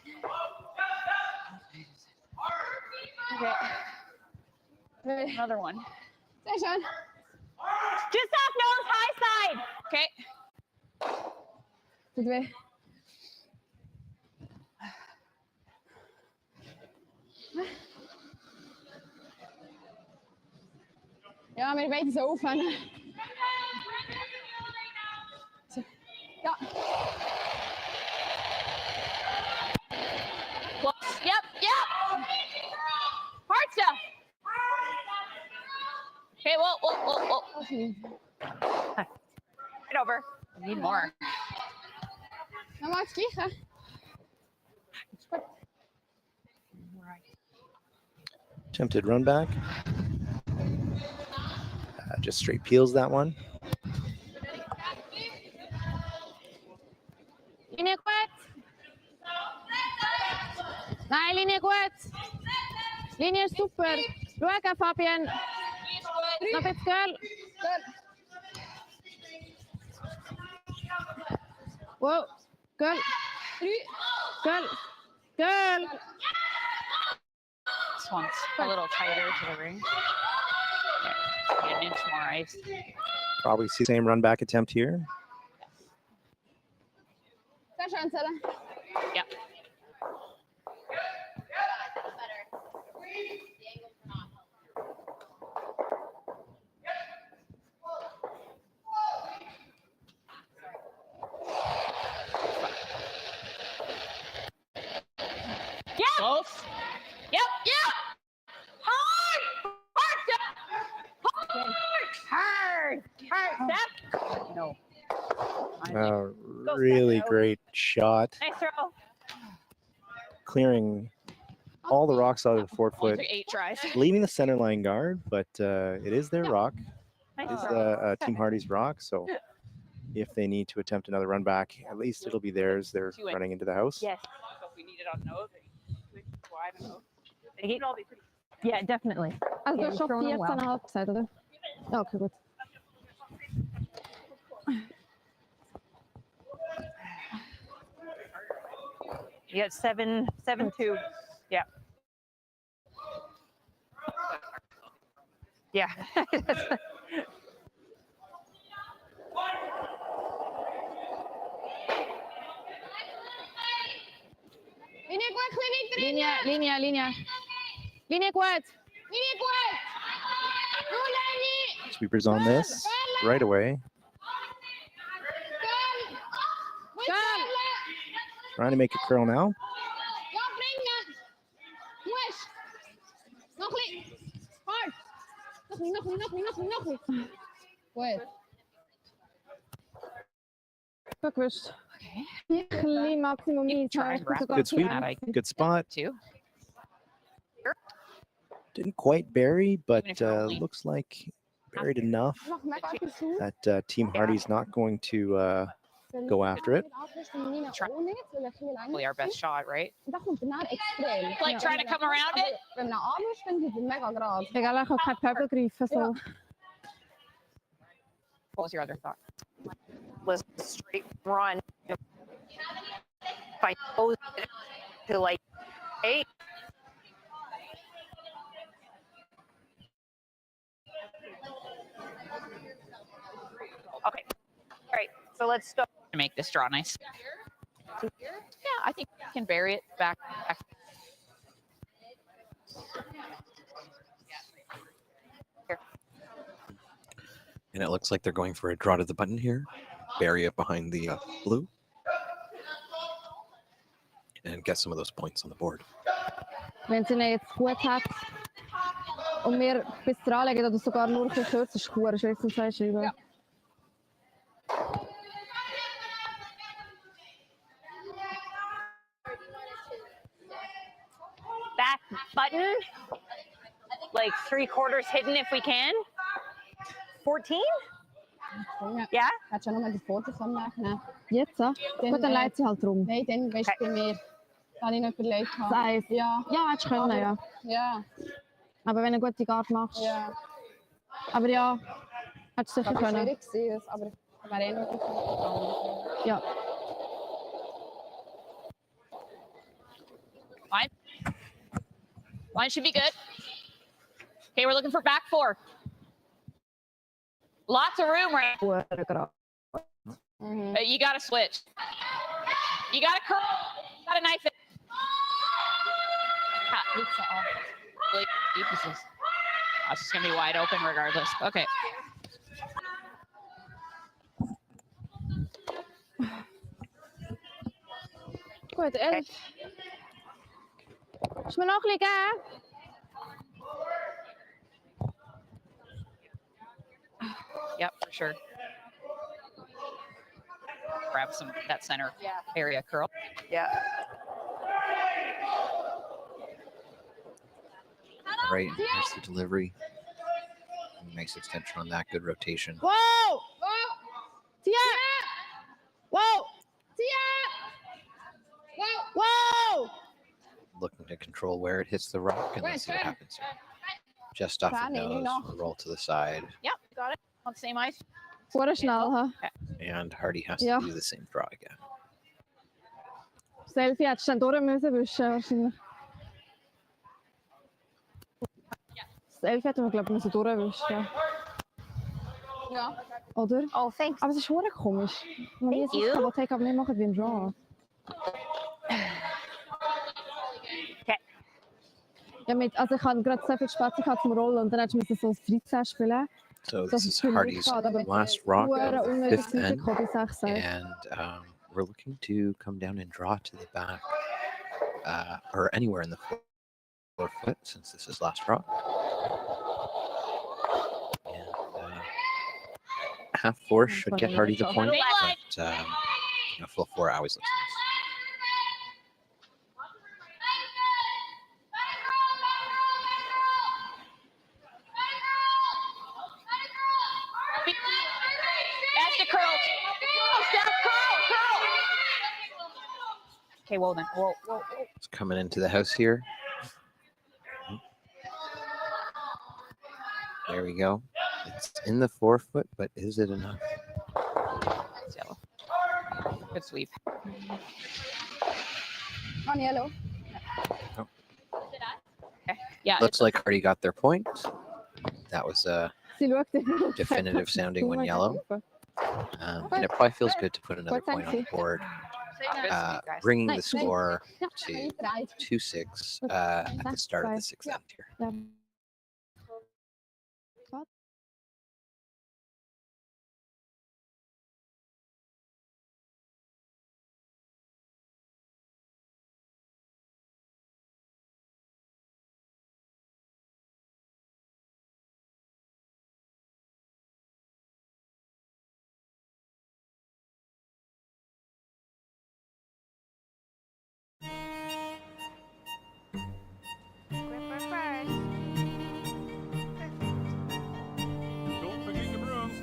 Okay. Another one. Just off nose, high side. Okay. Ja, maar weet zo van. Ja. Yep. Hard stuff. Okay, whoa. Right over. I need more. Nou, maar het vliegen. Attempted run back. Just straight peels that one. Linie kwijt. Nee, linie kwijt. Linie is super. Lekker, Fabian. Snap het, girl. Wow. Girl. Girl. This one's a little tighter to the ring. Okay. An inch more ice. Probably see the same run back attempt here. Yep. Yeah. Close. Yep. Hard No. Really great shot. Nice throw. Clearing all the rocks out of the 4 Only foot, took 8 tries. leaving the center line guard, but it is their rock. Nice It is throw. Team Hardy's rock, so if they need to attempt another run back, at least it'll be theirs. They're running into the house. Yes. So if we need it on nose, wide and nose. Yeah, definitely. Also Yeah, schon thrown them well. 14,5 gesagt, oder? Ja, okay, gut. You got 7-2. Yeah. Yeah. Linie gut, Linie, Linie, Linie. Linie gut. Linie gut. Nur Linie. Sweepers on this right away. Trying to make a curl now. Ja, bringen. Push. Noch ein bisschen. Hard. Noch ein bisschen. Gut. Verquischt. Okay. Bisschen Maximum Good sweep. Good spot. Didn't quite bury, but looks like buried enough that Team Hardy's not going to go after it. Probably our best shot, right? Like Like trying to come around it? Wenn man Arm ist, finde ich mega gerade. Egal, ich kann kein Pöbel greifen. So. What was your other thought? Was straight run. If I know to like 8. Okay. All right. So let's go. To make this draw nice. Yeah, I think you can bury it back. And it looks like they're going for a draw to the button here. Bury it behind the blue. And get some of those points on the board. Wenn sie ihn jetzt gut hat und wir bis dran legen oder sogar nur ein bisschen kürzer, ist es schwer zu schreiben. Ja. Back button. Like 3/4 hidden if we can. 14? Ja? Hat schon nochmal die Fotos anmachen. Jetzt? Gut, dann leitet sie halt rum. Nein, dann weißt du bei mir. Da habe ich nicht überlegt. Das heisst, ja. Ja, hättest du können, ja. Ja. Aber wenn du eine gute Guard machst. Ja. Aber ja, hättest du sicher können. Das war schwierig gewesen, aber das wäre eh noch gut. Ja. Fine. Line should be good. Okay, we're looking for back 4. Lots of room, right? You got to switch. You got to curl. You got to knife it. Pieces. Oh, it's going to be wide open regardless. Okay. Gut, 11. Ist mir noch ein bisschen geben? Yep, for sure. Grab some that center area curl. Yeah. All right, here's the delivery. Nice extension on that. Good rotation. Whoa! Tia! Whoa! Tia! Whoa! Looking to control where it hits the rock and let's see what happens here. Just off the nose, roll to the side. Yep, got it. On the same ice. What schnell, huh? And Hardy has to do the same draw again. Selfie hättest du dann durch müssen wischen, wahrscheinlich. Selfie hätten wir, glaube ich, müssen durchwischen. Ja. Oder? Oh, thanks. Aber es ist schon komisch. Wenn wir jetzt das Take aber nicht machen wie ein Draw. Okay. Ja, also ich habe gerade so viel Spaß gehabt zum Rollen und dann hättest du so ein 13 spielen. So this is Hardy's last rock of the 5th end, and we're looking to come down and draw to the back, or anywhere in the 4 foot, since this is last draw. And half force should get Hardy the point, but a full 4 always looks nice. Okay, well then, whoa. It's coming into the house here. There we go. It's in the 4-foot, but is it enough? It's yellow. Good sweep. On yellow. Oh. Okay. Yeah. Looks like Hardy got their point. That was a definitive sounding one yellow. And it probably feels good to put another point on the board, bringing the score to 2-6 at the start of the 6th end here. Don't forget your brooms.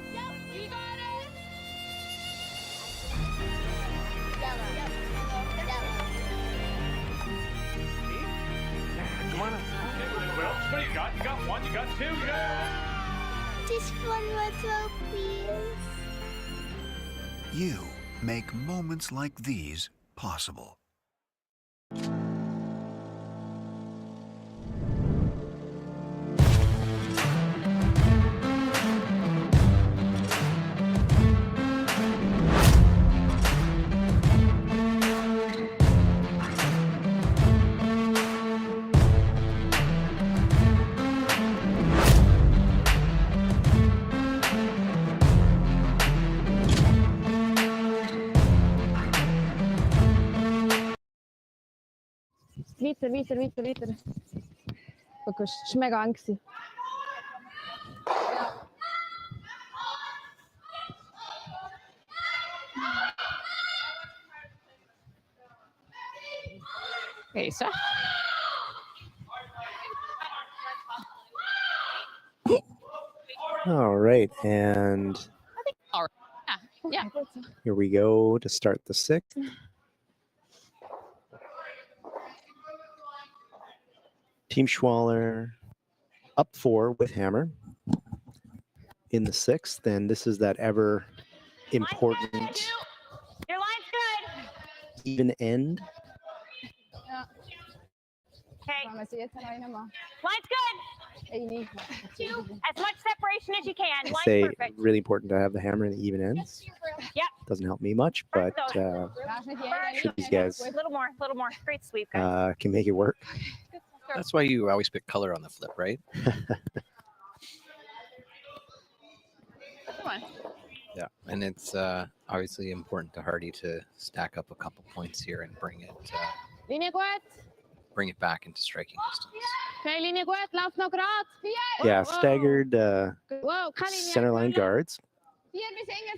Come on up. Well, what do you got? You got one, you got two, you got... Just one more throw, please. You make moments like these possible. Weiter. Guck, es war mega eng. Okay, so. All right, and All right. Yeah. here we go to start the 6th. Team Schwaller up 4 with hammer in the 6th, and this is that ever important Your line's good. even end. Okay. Line's good. As much separation as you can. I Line's say perfect. really important to have the hammer in the even ends. Yep. Doesn't help me much, but sure these guys A little more. Great sweep, guys. can make it work. That's why you always pick color on the flip, right? Come on. Yeah, and it's obviously important to Hardy to stack up a couple points here and bring it back into striking distance. Okay, Linie gut, lauf noch grad. Yeah, staggered Wow, center line guards 4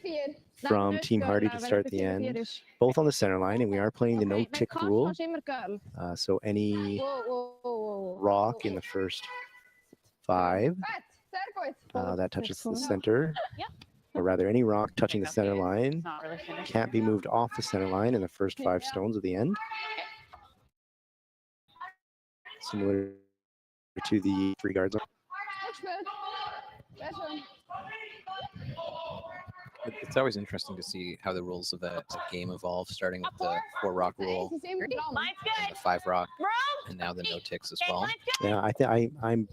bis 4. from Team Hardy to start the end, both on the center line, and we are playing the no tick rule. So any rock in the first 5 that touches the center, or rather any rock touching the center line can't be moved off the center line in the first 5 stones of the end. Similar to the 3 guards. It's always interesting to see how the rules of the game evolve, starting with the 4 rock rule, and the 5 rock, and now the no ticks as well. Yeah, I think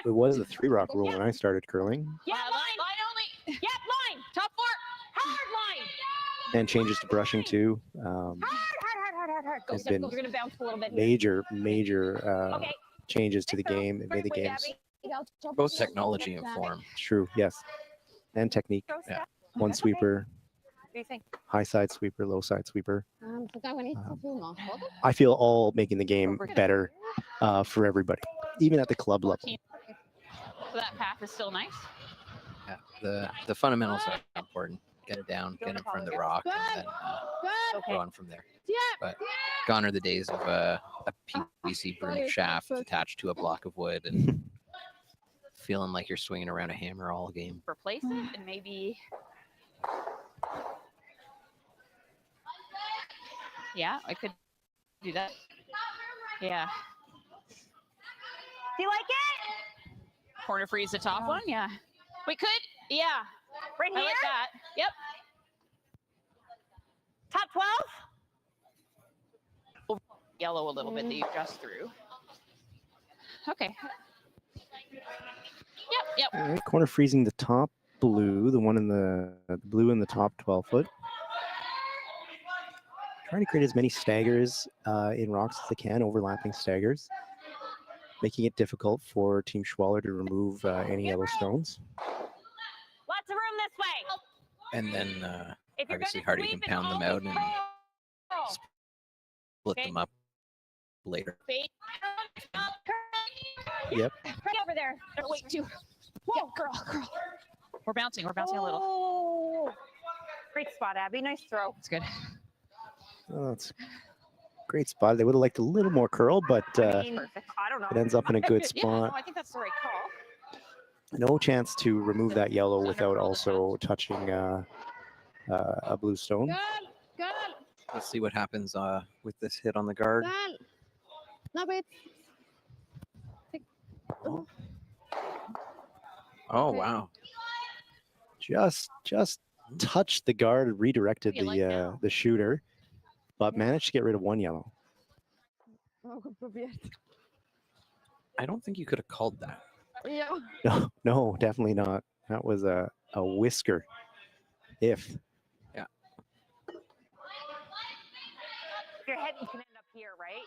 it was the 3 rock rule when I started curling. Yeah, line only. Yep, line. Top 4. Hard line. And changes to brushing too. Hard. There's been You're gonna bounce a little bit. major changes to the game. It made the games Both technology and form. true, yes, and technique. Yeah. One sweeper, What do you think? high side sweeper, low side sweeper. Vertel me niet zoveel nog, hoor. I feel all making the game better for everybody, even at the club level. So that path is still nice. The fundamentals are important. Get it down, get it from the rock, and then go on from there. But gone are the days of a PVC broom shaft attached to a block of wood and feeling like you're swinging around a hammer all game. Replace it and maybe. Yeah, I could do that. Yeah. Do you like it? Corner freeze the top one. Yeah. We could. Yeah. Right here? I like that. Yep. Top 12? Yellow a little bit that you just threw. Okay. Yep. All right, corner freezing the top blue, the one in the blue in the top 12 foot. Trying to create as many staggers in rocks as they can, overlapping staggers, making it difficult for Team Schwaller to remove any yellow stones. Lots of room this way. And then obviously Hardy can pound them out and split them up later. Yep. Right over there. Wait, two. Whoa, girl. We're bouncing a little. Oh. Great spot, Abby. Nice throw. It's good. Oh, that's a great spot. They would have liked a little more curl, but I don't know. it ends up in a good Yeah, no, spot. I think that's the right call. No chance to remove that yellow without also touching a blue stone. Good. Let's see what happens with this hit on the guard. Good. No, but Oh, wow. Just touched the guard, redirected the shooter, but managed to get rid of one yellow. oh, goed geprobeerd. I don't think you could have called that. Ja. No, definitely not. That was a whisker. If. Yeah. Your head can end up here, right?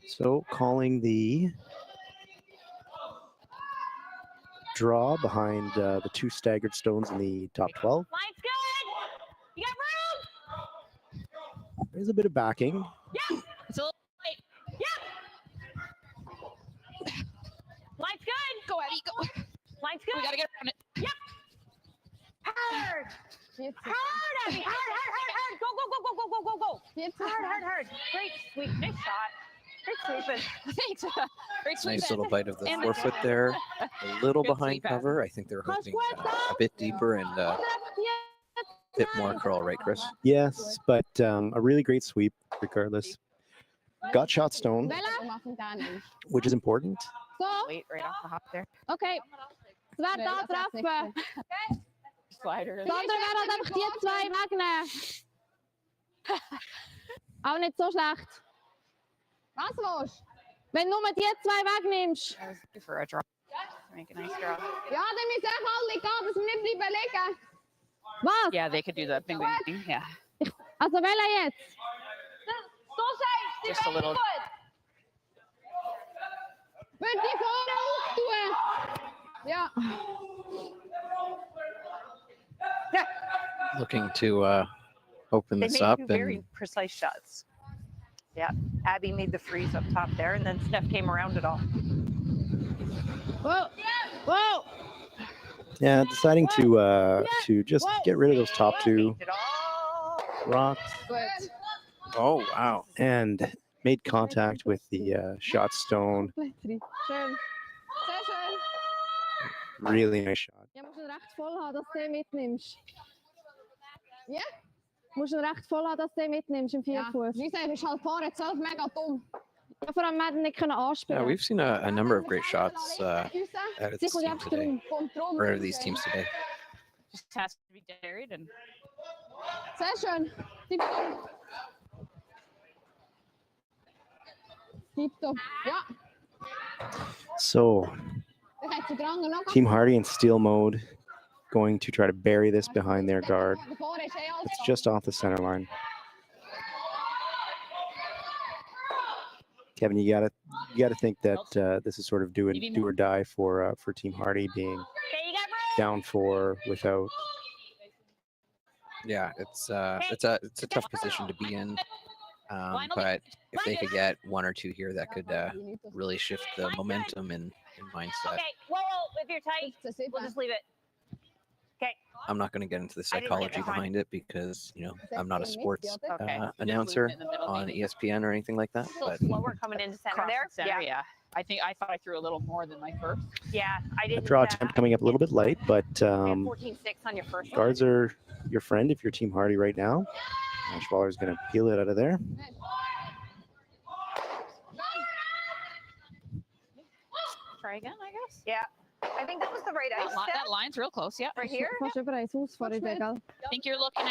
So calling the draw behind the two staggered stones in the top 12. Line's good. You got room. There's a bit of backing. Yep. It's a little late. Yep. Line's good. Go, Abby, go. Line's good. We gotta get around it. Yep. Hard. Hard, Abby. Hard. Go. Hard. Great sweep. Nice shot. Great sweeping. Thanks. Great sweep. Nice little bite of the And forefoot there. A little Good behind sweep, Abby. cover. I think they're hoping a bit deeper and a bit more curl, right, Chris? Yes, but a really great sweep regardless. Got shot stone, which is important. Zo. Wait, right off the hop there. Oké. Zwaar Nee, daar dat is niks trappen. Slider. Sander, waarom heb ik die twee wegnemen? Auch nicht so schlecht. Was los? Wenn du nur die zwei wegnimmst. That was good for a draw. Make a nice draw. Ja, dan moet je echt alle gaan, dus niet blijven liggen. Was? Yeah, they could do the bing thing. Yeah. Also welcher jetzt? Zo zijn Just a little. Moet die vorne ook doen. Ja. Looking to open They this made up two very and precise shots. Yeah, Abby made the freeze up top there, and then Steph came around it all. Whoa. Whoa. Yeah, deciding to just get rid of those top two It all. rocks Goed. oh wow. and made contact with the shot stone. Schön. Sehr schön. Really nice shot. Ja, musst du ihn recht voll haben, dass du den mitnimmst. Ja? Musst du ihn recht voll haben, dass du den mitnimmst im Ja. Vierfuß. Wie gesagt, ist halt vorne zelf mega dumm. Ja, vor allem, wir hätten nicht können anspielen. Yeah, we've seen a number of great shots out of Sie this kommt team einfach today, drum. Kommt drum. or out of these teams today. Just has to be buried and Sehr schön. Tipptopp. Tipptopp. Ja. So Dan gaat je drangen nog. Team Hardy in steal mode, going to try to bury this behind their guard. Voor is hij al. It's just off the center line. Kevin, you gotta think that this is sort of do or die for Team Hardy being down 4 without. Yeah, it's a tough position to be in. But if they could get 1 or 2 here, that could really shift the momentum and mindset. Okay, whoa, if you're tight, we'll just leave it. Okay. I'm not going to get into the psychology behind it because, you know, I'm not a sports announcer on ESPN or anything like that. But slower coming into center there. Yeah. I thought I threw a little more than my first. Yeah, I A didn't. draw attempt coming up a little bit late, but 14-6 on your first. guards are your friend if you're Team Hardy right now. Schwaller is going to peel it out of there. Try again, I guess. Yeah. I think that was the right ice. That line's real close. Yeah. Right here. Fast over ijs for i I think you're looking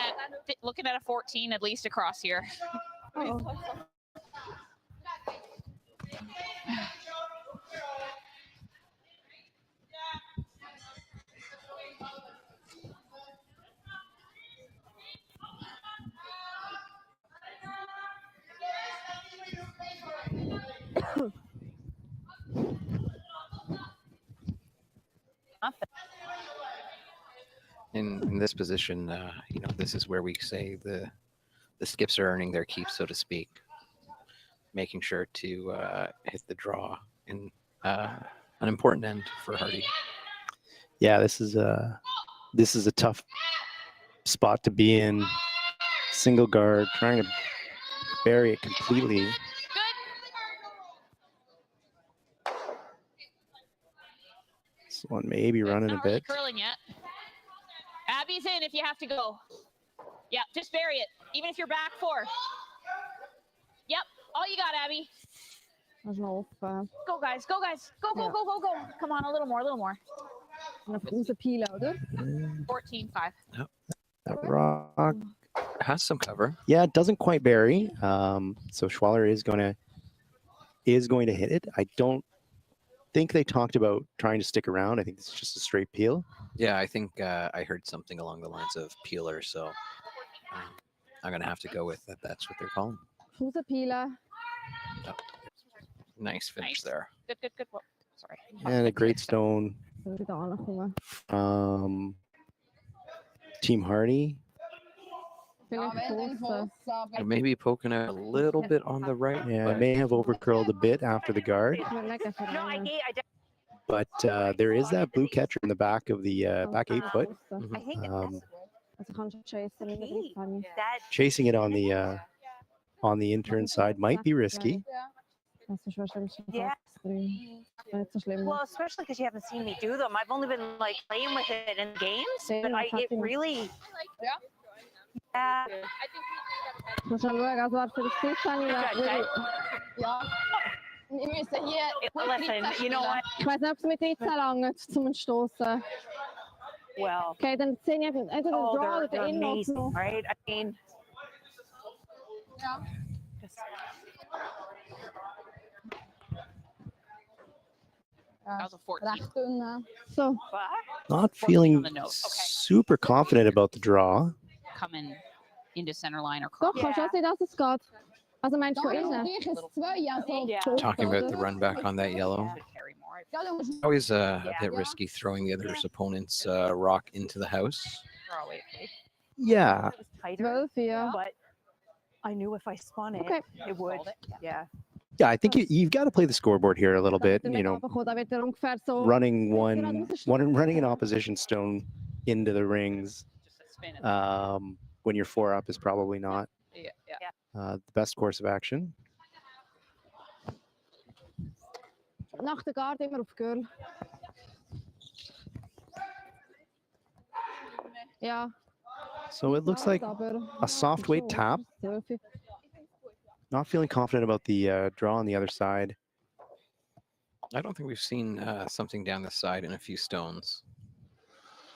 at a 14 at least across here. In this position, you know, this is where we say the skips are earning their keep, so to speak, making sure to hit the draw in an important end for Hardy. Yeah, this is a tough spot to be in. Single guard, trying to bury it completely. This one may be running a bit. Curling yet. Abby's in if you have to go. Yeah, just bury it. Even if you're back 4. Yep, all you got, Abby. Go, guys. Go, guys. Go, go, go, go, go. Come on, a little more, a little more. 14-5. Yep. That rock has some cover. Yeah, it doesn't quite bury. So Schwaller is going to hit it. I don't think they talked about trying to stick around. I think it's just a straight peel. Yeah, I think I heard something along the lines of peeler, so I'm going to have to go with that. That's what they're calling. Who's a peeler? Oh, nice finish there. Good. Whoa, sorry. And a great stone Team Hardy. Maybe poking out a little bit on the right. Yeah, it may have overcurled a bit after the guard. But there is that blue catcher in the back of the back 8 foot. Chasing it on the intern side might be risky. Yeah. Well, especially because you haven't seen me do them. I've only been like playing with it in games, but it really. Yeah. Listen, you know what? Ich weiß nicht, ob es mit dir langt zum Stoßen. Well. Okay, then Xenia, either the draw or the in amazing, right? I mean. Yeah. That was a 14. So. Not feeling super confident about the draw. Coming into center line or cross. Doch, kannst du auch sehen, dass es geht. Also meinst du innen? Talking about the run back on that yellow. Always a bit risky throwing the other opponent's rock into the house. Yeah. But I knew if I spun it, it would. Yeah. Yeah, I think you've got to play the scoreboard here a little bit. You know, running running an opposition stone into the rings when you're 4 up is probably not the best course of action. Nach der Guard immer auf Girl. Ja. So it looks like a soft weight tap. Not feeling confident about the draw on the other side. I don't think we've seen something down the side in a few stones.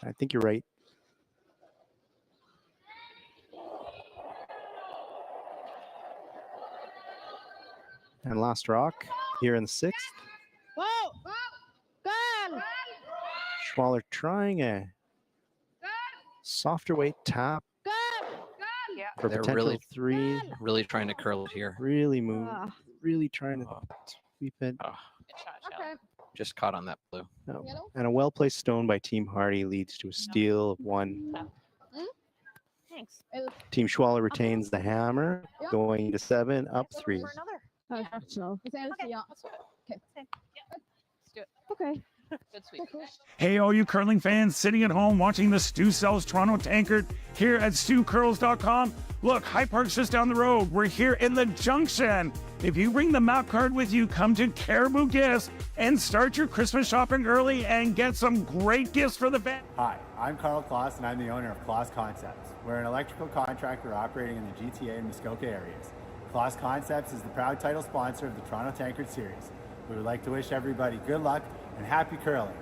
I think you're right. And last rock here in the 6th. Whoa! Good! Schwaller trying a softer weight tap. Good! Yeah. for They're potential really 3. really trying to curl it here. Really move. Really trying to sweep it. Okay. Just caught on that blue. No. And a well-placed stone by Team Hardy leads to a steal of 1. Thanks. Team Schwaller retains the hammer, going to 7, up 3. Oh, ik dacht snel. Okay. Ja. Let's do it. Okay. Let's do it. Okay. Good sweep. Hey, all you curling fans sitting at home watching the Stu Sells Toronto Tankard here at StuCurls.com. Look, High Park's just down the road. We're here in the Junction. If you bring the map card with you, come to Caribou Gifts and start your Christmas shopping early and get some great gifts for the family. Hi, I'm Carl Kloss and I'm the owner of Kloss Concepts. We're an electrical contractor operating in the GTA and Muskoka areas. Kloss Concepts is the proud title sponsor of the Toronto Tankard Series. We would like to wish everybody good luck and happy curling.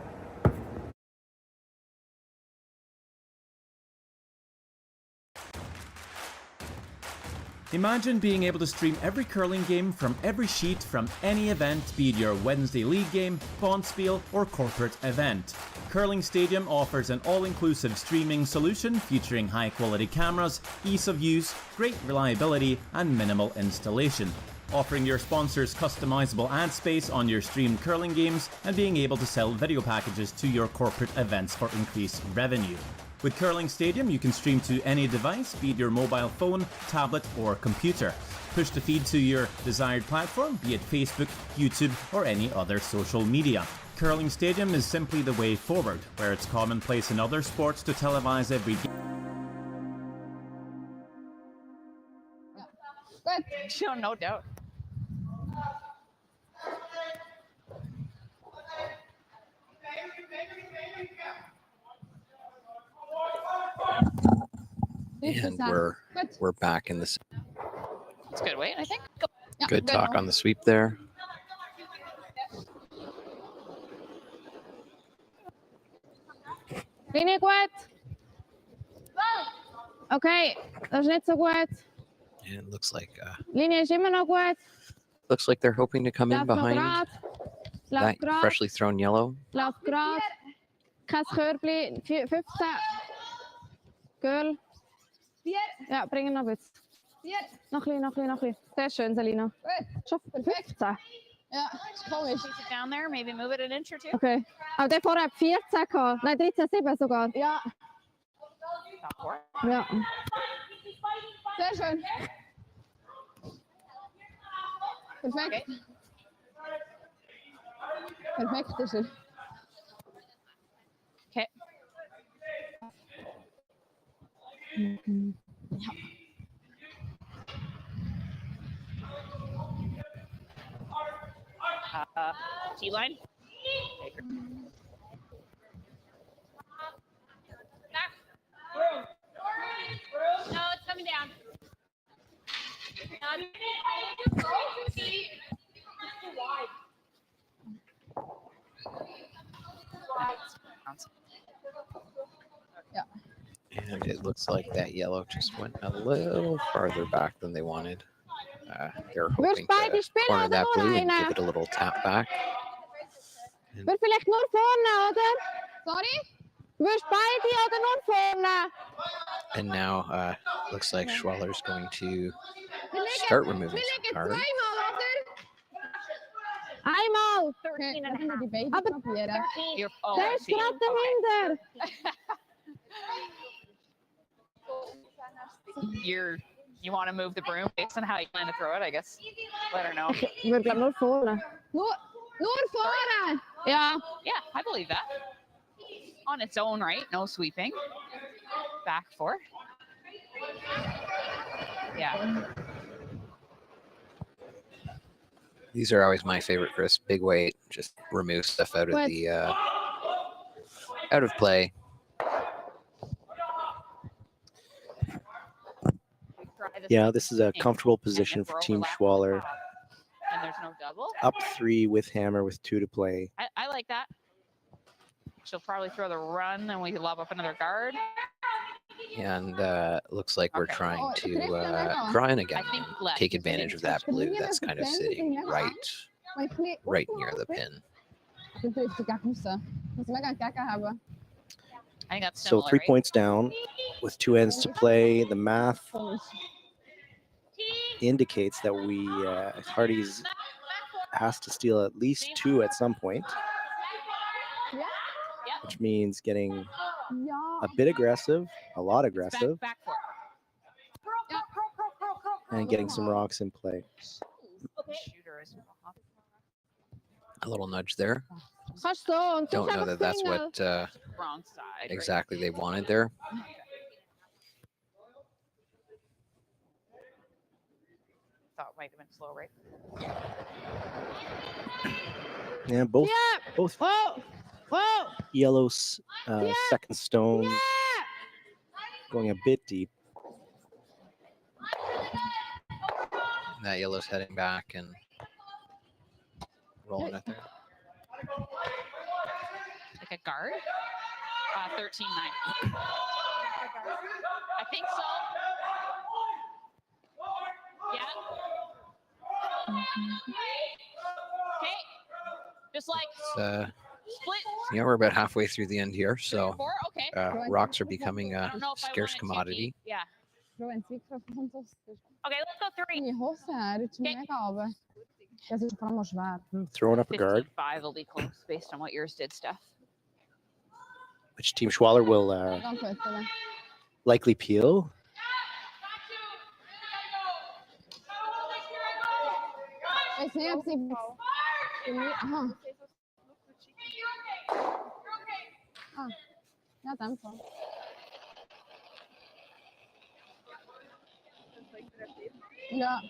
Imagine being able to stream every curling game from every sheet from any event, be it your Wednesday league game, bonspiel, or corporate event. Curling Stadium offers an all-inclusive streaming solution featuring high-quality cameras, ease of use, great reliability, and minimal installation. Offering your sponsors customizable ad space on your streamed curling games and being able to sell video packages to your corporate events for increased revenue. With Curling Stadium, you can stream to any device, be it your mobile phone, tablet, or computer. Push the feed to your desired platform, be it Facebook, YouTube, or any other social media. Curling Stadium is simply the way forward, where it's commonplace in other sports to televise every game. Sure, no doubt. And we're back in this. It's good weight, I think. Good talk on the sweep there. Linie gut. Okay, das ist nicht so gut. And it looks like Linie ist immer noch gut. they're hoping to come in Lauf noch behind grad. that Lauf grad. freshly thrown yellow. Lauf grad. Kein Körbli. 15. Girl. Ja, bring ihn noch ein bisschen. Noch ein bisschen. Sehr schön, Selina. Schon 15. Yeah, Polish. Place it down there, maybe move it an inch or two. Okay. Aber der vorher hat 14 gehabt. Nein, 13,7 sogar. Ja. Top four. Ja. Sehr schön. Perfekt. Perfekt ist er. Okay. T-line. No, it's coming down. And it looks like that yellow just went a little farther back than they wanted. They're hoping to corner that blue and give it a little tap back. Wird vielleicht nur vorne, oder? Sorry? Wirst beide oder nur vorne? And now looks like Schwaller's going to start removing some cards. Einmal. 13 and a half. Die beiden Aber probieren. You're, oh, der I ist see. gerade dahinter. You want to move the broom based on how you plan to throw it, I guess. Let her know. Ich würde glaube nur vorne. Nur vorne. Ja. Yeah, I believe that. On its own right, no sweeping. Back four. Yeah. These are always my favorite, Chris. Big weight, just remove stuff out of What? the out of play. Yeah, this is a comfortable position for Team Schwaller. And there's no double. Up 3 with hammer with 2 to play. I like that. She'll probably throw the run and we can lob up another guard. And looks like we're trying Oh, to trifft er noch? draw in again I think and left. take advantage of that blue that's kind of sitting right near the pin. Du trifft gegen raus. Muss mega entgegen haben. I think that's So similar, 3 right? points down with 2 ends to play. The math indicates that Hardy's has to steal at least 2 at some point, which means getting a bit aggressive, a lot aggressive, Back four. and getting some rocks in play. Shooter is A little nudge there. Gast zo, Don't know that that's what wrong side. exactly they wanted there. Thought it might have been slow, right? Yeah, both yellow second stones going a bit deep. That yellow's heading back and rolling it there. Like a guard? 13-9. I think so. Yeah. Okay. Just like split. Yeah, we're about halfway through the end here, so Four? Okay. rocks are becoming I a don't know if I scarce want it commodity. cheeky. Yeah. Okay, let's go 3. Throwing up a guard. 5 will be close based on what yours did, Steph. Which Team Schwaller will likely peel. Ja, danke. Ja.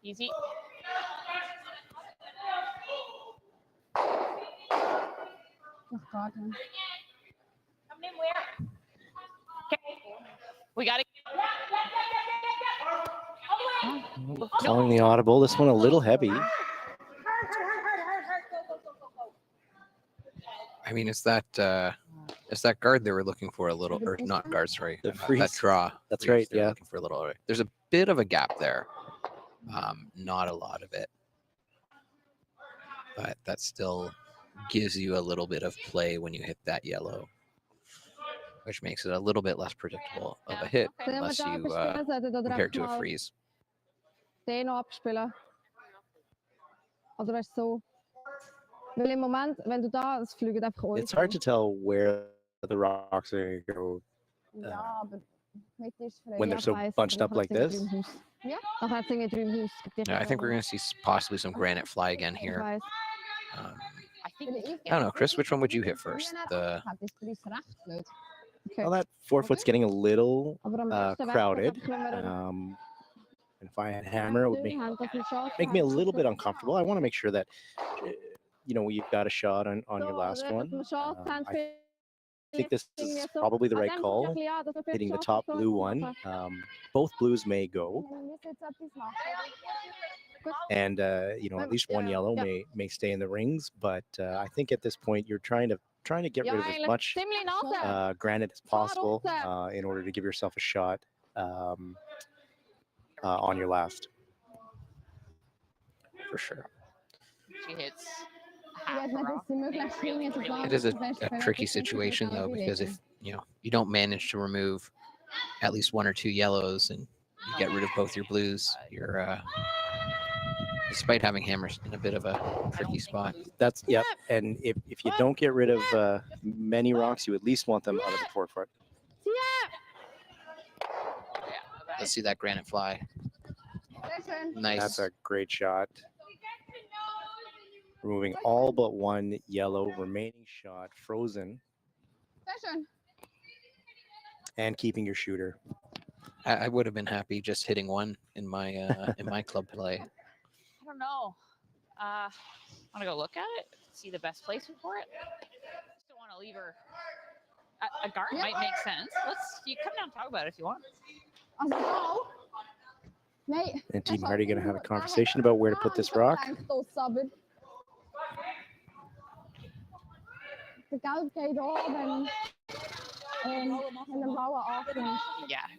Easy. Oh God. Coming in where? Okay. We got it. Calling the audible. This one a little heavy. I mean, it's that guard they were looking for a little, or not guard, sorry, The that freeze. draw. That's freeze right, they're yeah. looking for a little. There's a bit of a gap there, not a lot of it, but that still gives you a little bit of play when you hit that yellow, which makes it a little bit less predictable of a hit unless you compare it to a freeze. Den noch abspielen. Oder weißt du so. Weil im Moment, wenn du da, es fliegt einfach runter. It's hard to tell where the rocks are going to go Ja, aber mit ist frei. when they're so bunched up like this. Ja, dan gaat het in het Yeah, I think we're going to see possibly some granite fly again here. I think I don't know, Chris, which one would you hit first? The Well, that 4 foot's getting a little crowded. crowded. And if I had hammer, it would make me a little bit uncomfortable. I want to make sure that you've got a shot on your last one. I think this is probably the right call, hitting the top blue one. Both blues may go, and at least one yellow may stay in the rings. But I think at this point you're trying to get rid of as much granite as possible in order to give yourself a shot on your last. for sure. She hits. It is a tricky situation though, because if you don't manage to remove at least 1 or 2 yellows and you get rid of both your blues, you're despite having hammers in a bit of a tricky spot. That's yep. And if you don't get rid of many rocks, you at least want them out of the 4 foot. Let's see that granite fly. Nice. That's a great shot. Removing all but 1 yellow, remaining shot frozen, and keeping your shooter. I would have been happy just hitting 1 in my in my club play. I don't know. Want to go look at it? See the best placement for it? Just don't want to leave her. A guard might make sense. You come down and talk about it if you want. And Team Hardy going to have a conversation about where to put this rock. Yeah,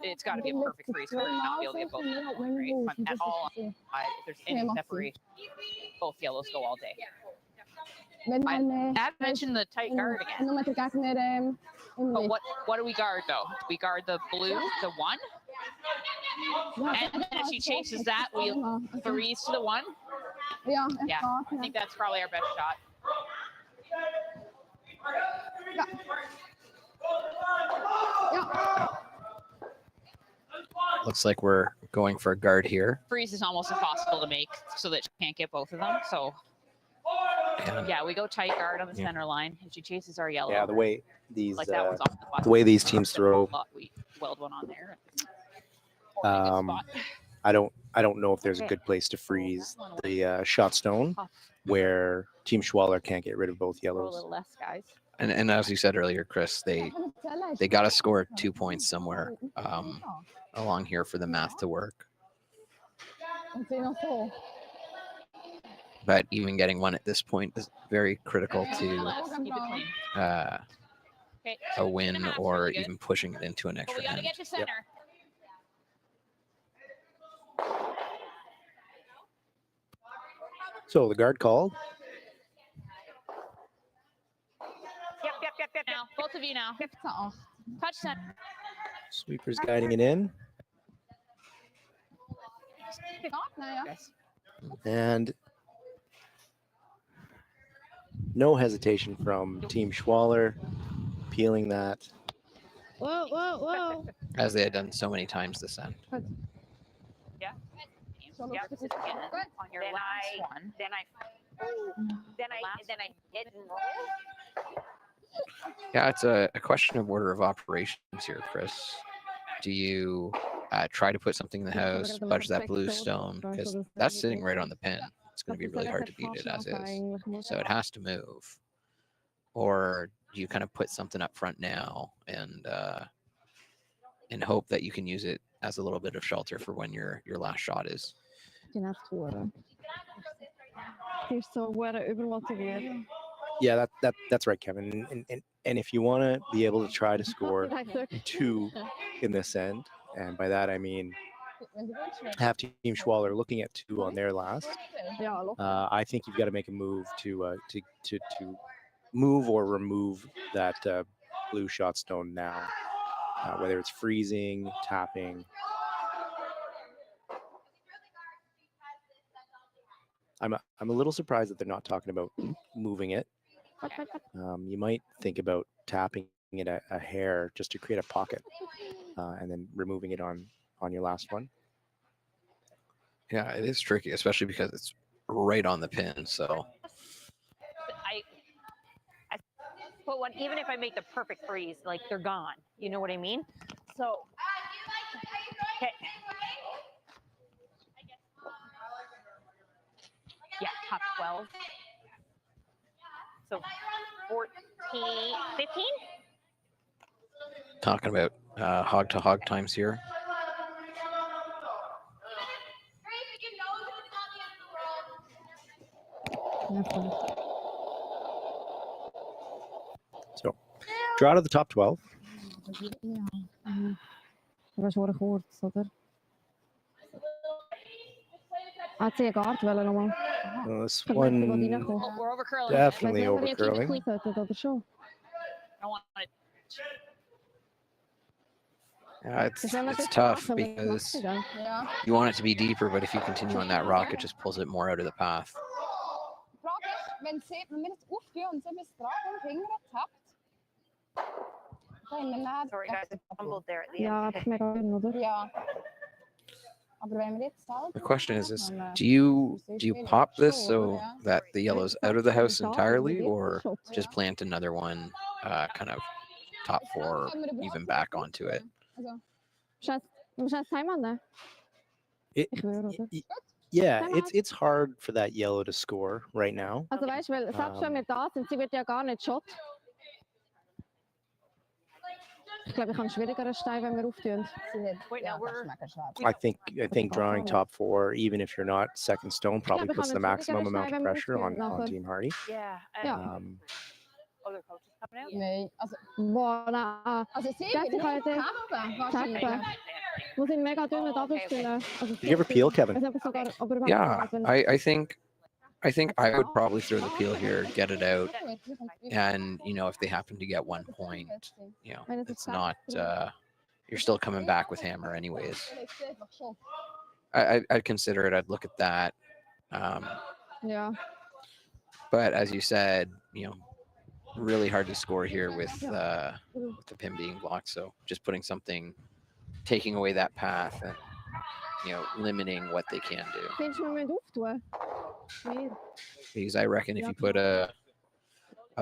it's got to be a perfect freeze for her to not be able to get both going, right? If I'm at all, if there's any separation, both yellows go all day. Ab mentioned the tight guard again. But what do we guard though? We guard the blue, the 1. And then if she chases that, we freeze to the 1. Yeah, I think that's probably our best shot. Looks like we're going for a guard here. Freeze is almost impossible to make so that she can't get both of them. So yeah, we go tight guard on the center line, and she chases our yellow. Yeah, the way these like that one's off the way these teams throw. We weld one on there. I don't know if there's a good place to freeze the shot stone where Team Schwaller can't get rid of both yellows. A little less, guys. And as you said earlier, Chris, they got to score 2 points somewhere along here for the math to work. But even getting 1 at this point is very critical to a win or even pushing it into an extra end. Get to center. So the guard called. Yep. Now, both of you now. Touch center. Sweeper's guiding it in. And no hesitation from Team Schwaller, peeling that. Whoa. As they had done so many times this end. Yeah. Yeah, this is again on your last one. Then I hit and roll. Yeah, it's a question of order of operations here, Chris. Do you try to put something in the house, budge that blue stone, because that's sitting right on the pin. It's going to be really hard to beat it as is. So it has to move. Or do you kind of put something up front now and hope that you can use it as a little bit of shelter for when your last shot is? Yeah, that's right, Kevin. And if you want to be able to try to score 2 in this end, and by that I mean have Team Schwaller looking at 2 on their last, I think you've got to make a move to move or remove that blue shot stone now, whether it's freezing, tapping. I'm a little surprised that they're not talking about moving it. You might think about tapping it a hair just to create a pocket, and then removing it on your last one. Yeah, it is tricky, especially because it's right on the pin. So I put one, even if I make the perfect freeze, like they're gone. You know what I mean? So, okay. Yeah, top 12. So 14, 15? talking about hog to hog times here. So, draw to the top 12. Das wurde kurz, oder? Hat sie Guard wollen nochmal? This one We're over curling. definitely over curling. Oder schon? I want it. Yeah, it's tough because you want it to be deeper, but if you continue on that rock, it just pulls it more out of the path. Wenn wir jetzt aufgehen und sie bis dran und hingern tappt. Sorry, guys, I fumbled there at the Ja, end. das ist mega schön, oder? Ja. Aber wenn wir jetzt selber... The question is this, do you pop this so that the yellow's out of the house entirely, or just plant another one kind of top 4 even back onto it? Yeah, it's hard for that yellow to score right now. Also weißt du, weil selbst wenn wir da sind, sie wird ja gar nicht shot. Ich glaube, ich habe einen schwierigeren Stein, wenn wir auftun. Wait, no, we're... I think drawing top 4, even if you're not second stone, probably puts the maximum amount of pressure on Team Hardy. Yeah. Other coaches coming out? Nee, also... Boah, nein. Also sie Jesse will kann nicht jetzt tappen, wahrscheinlich. tappen. Wir sind mega dünne Doppelstille. Did you ever peel, Kevin? Yeah, I think I think I would probably throw the peel here, get it out, and if they happen to get 1 point, it's not. You're still coming back with hammer anyways. I'd consider it. I'd look at that. Yeah. But as you said, really hard to score here with the pin being blocked. So just putting something, taking away that path, and limiting what they can do. Because I reckon if you put a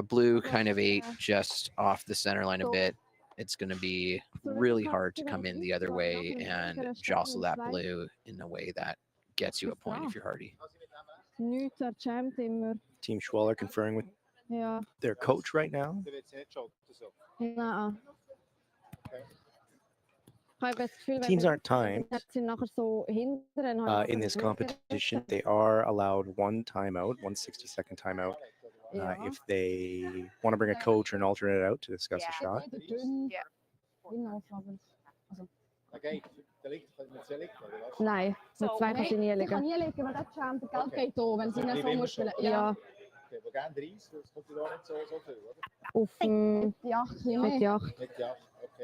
blue kind of 8 just off the center line a bit, it's going to be really hard to come in the other way and jostle that blue in a way that gets you a point if you're hardy. Team Schwaller conferring with their coach right now. Teams aren't timed. In this competition, they are allowed 1 timeout, 1 60-second timeout. If they want to bring a coach or an alternate out to discuss a shot. Nein, mit 2 kannst du nie liegen. Ich kann nie liegen, weil das Champ, der Geld geht da, wenn sie nicht so umspielen. Ja. Auf die 8 mehr. Mit die 8.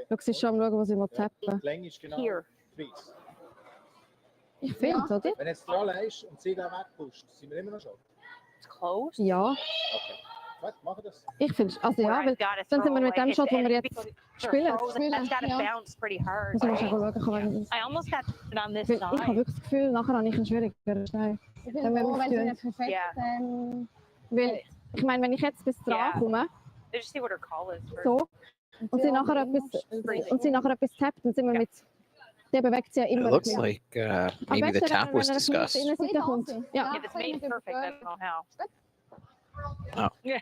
Schau, sie ist schon am schauen, wo sie mal tappen. Here. Ich finde es, oder? Wenn jetzt dran ist und sie da wegpusht, sind wir immer noch schon. It's close? Ja. Okay. Gut, machen das. Ich finde es, also ja, weil dann sind wir mit dem Shot, den wir jetzt spielen. That's got to bounce pretty hard. Also, musst du schauen, I almost got it on this ich side. habe wirklich das Gefühl, nachher habe ich einen schwierigeren Stein. Ich bin froh, wenn sie nicht perfekt Weil, ich meine, wenn ich jetzt bis dran komme, Just see what her call is. so, und sie nachher etwas tappt, dann sind wir mit, der bewegt sich ja immer. It looks like maybe the tap was discussed. Ja. If it's made perfect, I don't know how. Oh. Yeah.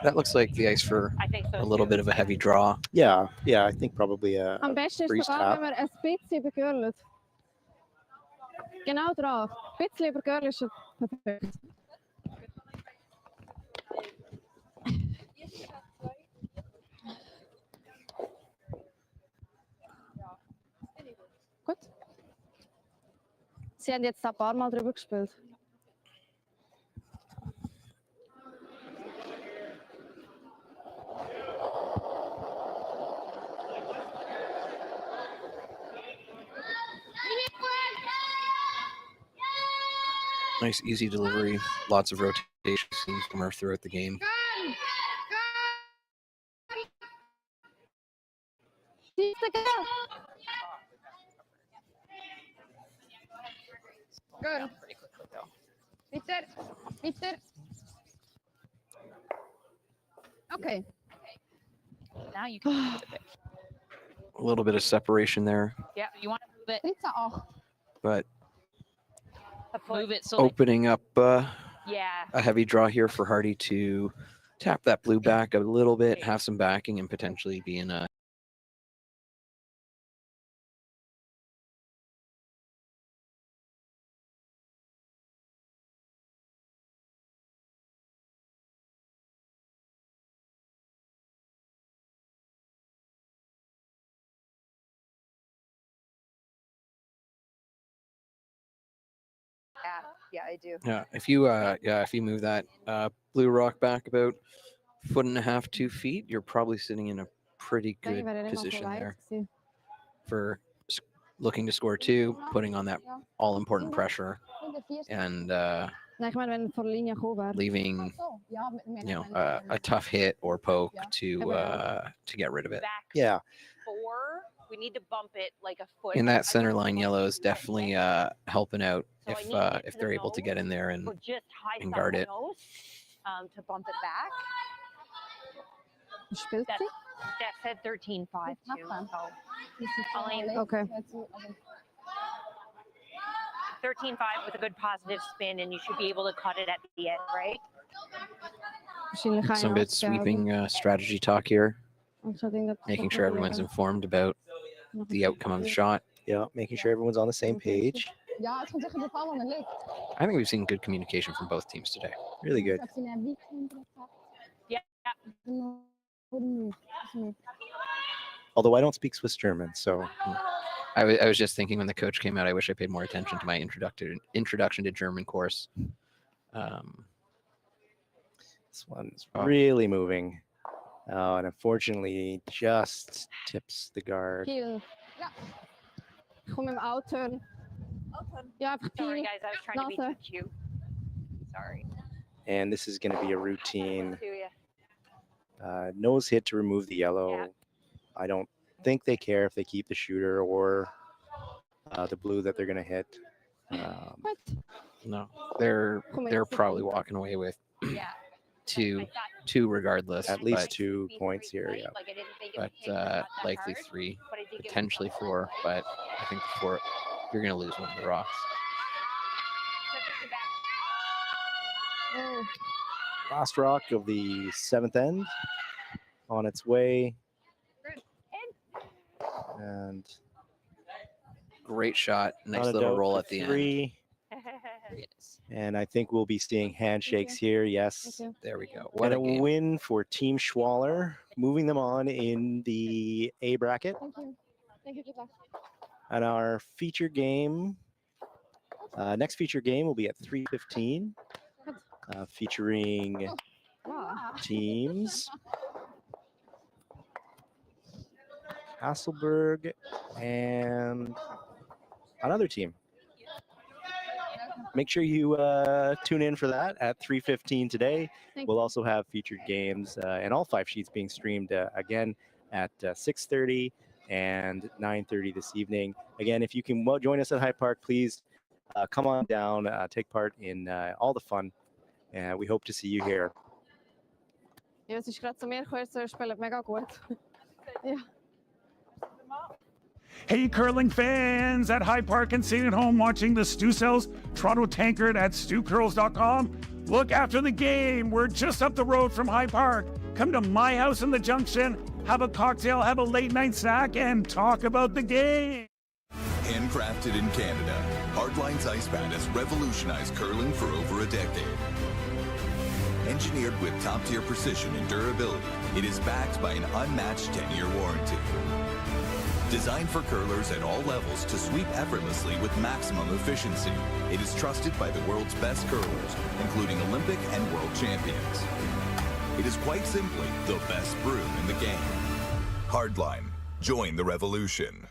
That looks like the ice for a little bit of a heavy draw. Yeah, I think probably a Am besten ist freeze sogar, tap. wenn wir ein bisschen übergürlen. Genau drauf. Ein bisschen übergürlen ist perfekt. Gut. Sie haben jetzt ein paar Mal drüber gespielt. Nice, easy delivery. Lots of rotations from her throughout the game. Good. Bitte. Okay. Now you can move it. A little bit of separation there, Yeah, you want to move it. but Move it so opening up yeah. a heavy draw here for Hardy to tap that blue back a little bit, have some backing, and potentially be in a Yeah, I do. Yeah, if you move that blue rock back about 1.5 to 2 feet, you're probably sitting in a pretty good position there for looking to score 2, putting on that all important pressure, and leaving a tough hit or poke to get rid of it. Yeah. 4. We need to bump it like a foot. And that center line yellow is definitely helping out if they're able to get in there and guard it. To bump it back. That said 13.5 too. So Okay. 13.5 with a good positive spin, and you should be able to cut it at the end, right? Some bit sweeping strategy talk here, making sure everyone's informed about the outcome of the shot. Yeah, making sure everyone's on the same page. Ja, het komt echt op allemaal lukt. I think we've seen good communication from both teams today. Really good. Yeah. Although I don't speak Swiss German, so I was just thinking when the coach came out, I wish I paid more attention to my introduction to German course. This one's really moving. And unfortunately, just tips the guard. Peel. Ja. Gewoon met mijn out-turn. Ja, even Sorry, peel. guys. I was trying to be too cute. Sorry. And this is going to be a routine. To you. Nose hit to remove the yellow. Yeah. I don't think they care if they keep the shooter or the blue that they're going to hit. No, they're probably walking away with two regardless. At least 2 points here, yeah. But likely 3, potentially 4. But I think the 4, you're going to lose one of the rocks. Last rock of the 7th end on its way. And great shot. Nice little roll at the end. And I think we'll be seeing handshakes here. Yes. There we go. What a win for Team Schwaller, moving them on in the A bracket. Thank you. Thank you, Kita. And our feature game, next feature game will be at 3:15, featuring teams Hasselberg and another team. Make sure you tune in for that at 3:15 today. We'll also have featured games and all 5 sheets being streamed again at 6:30 and 9:30 this evening. Again, if you can join us at High Park, please come on down, take part in all the fun. And we hope to see you here. Ja, es ist gerade zu mir gekommen, so spielt mega gut. Ja. Hey, curling fans at High Park and sitting at home watching the Stu Sells Toronto Tankard at stewcurls.com. Look, after the game, we're just up the road from High Park. Come to my house in the Junction, have a cocktail, have a late night snack, and talk about the game. Handcrafted in Canada, Hardline's ice pad has revolutionized curling for over a decade. Engineered with top-tier precision and durability, it is backed by an unmatched 10-year warranty. Designed for curlers at all levels to sweep effortlessly with maximum efficiency, it is trusted by the world's best curlers, including Olympic and world champions. It is quite simply the best broom in the game. Hardline. Join the revolution.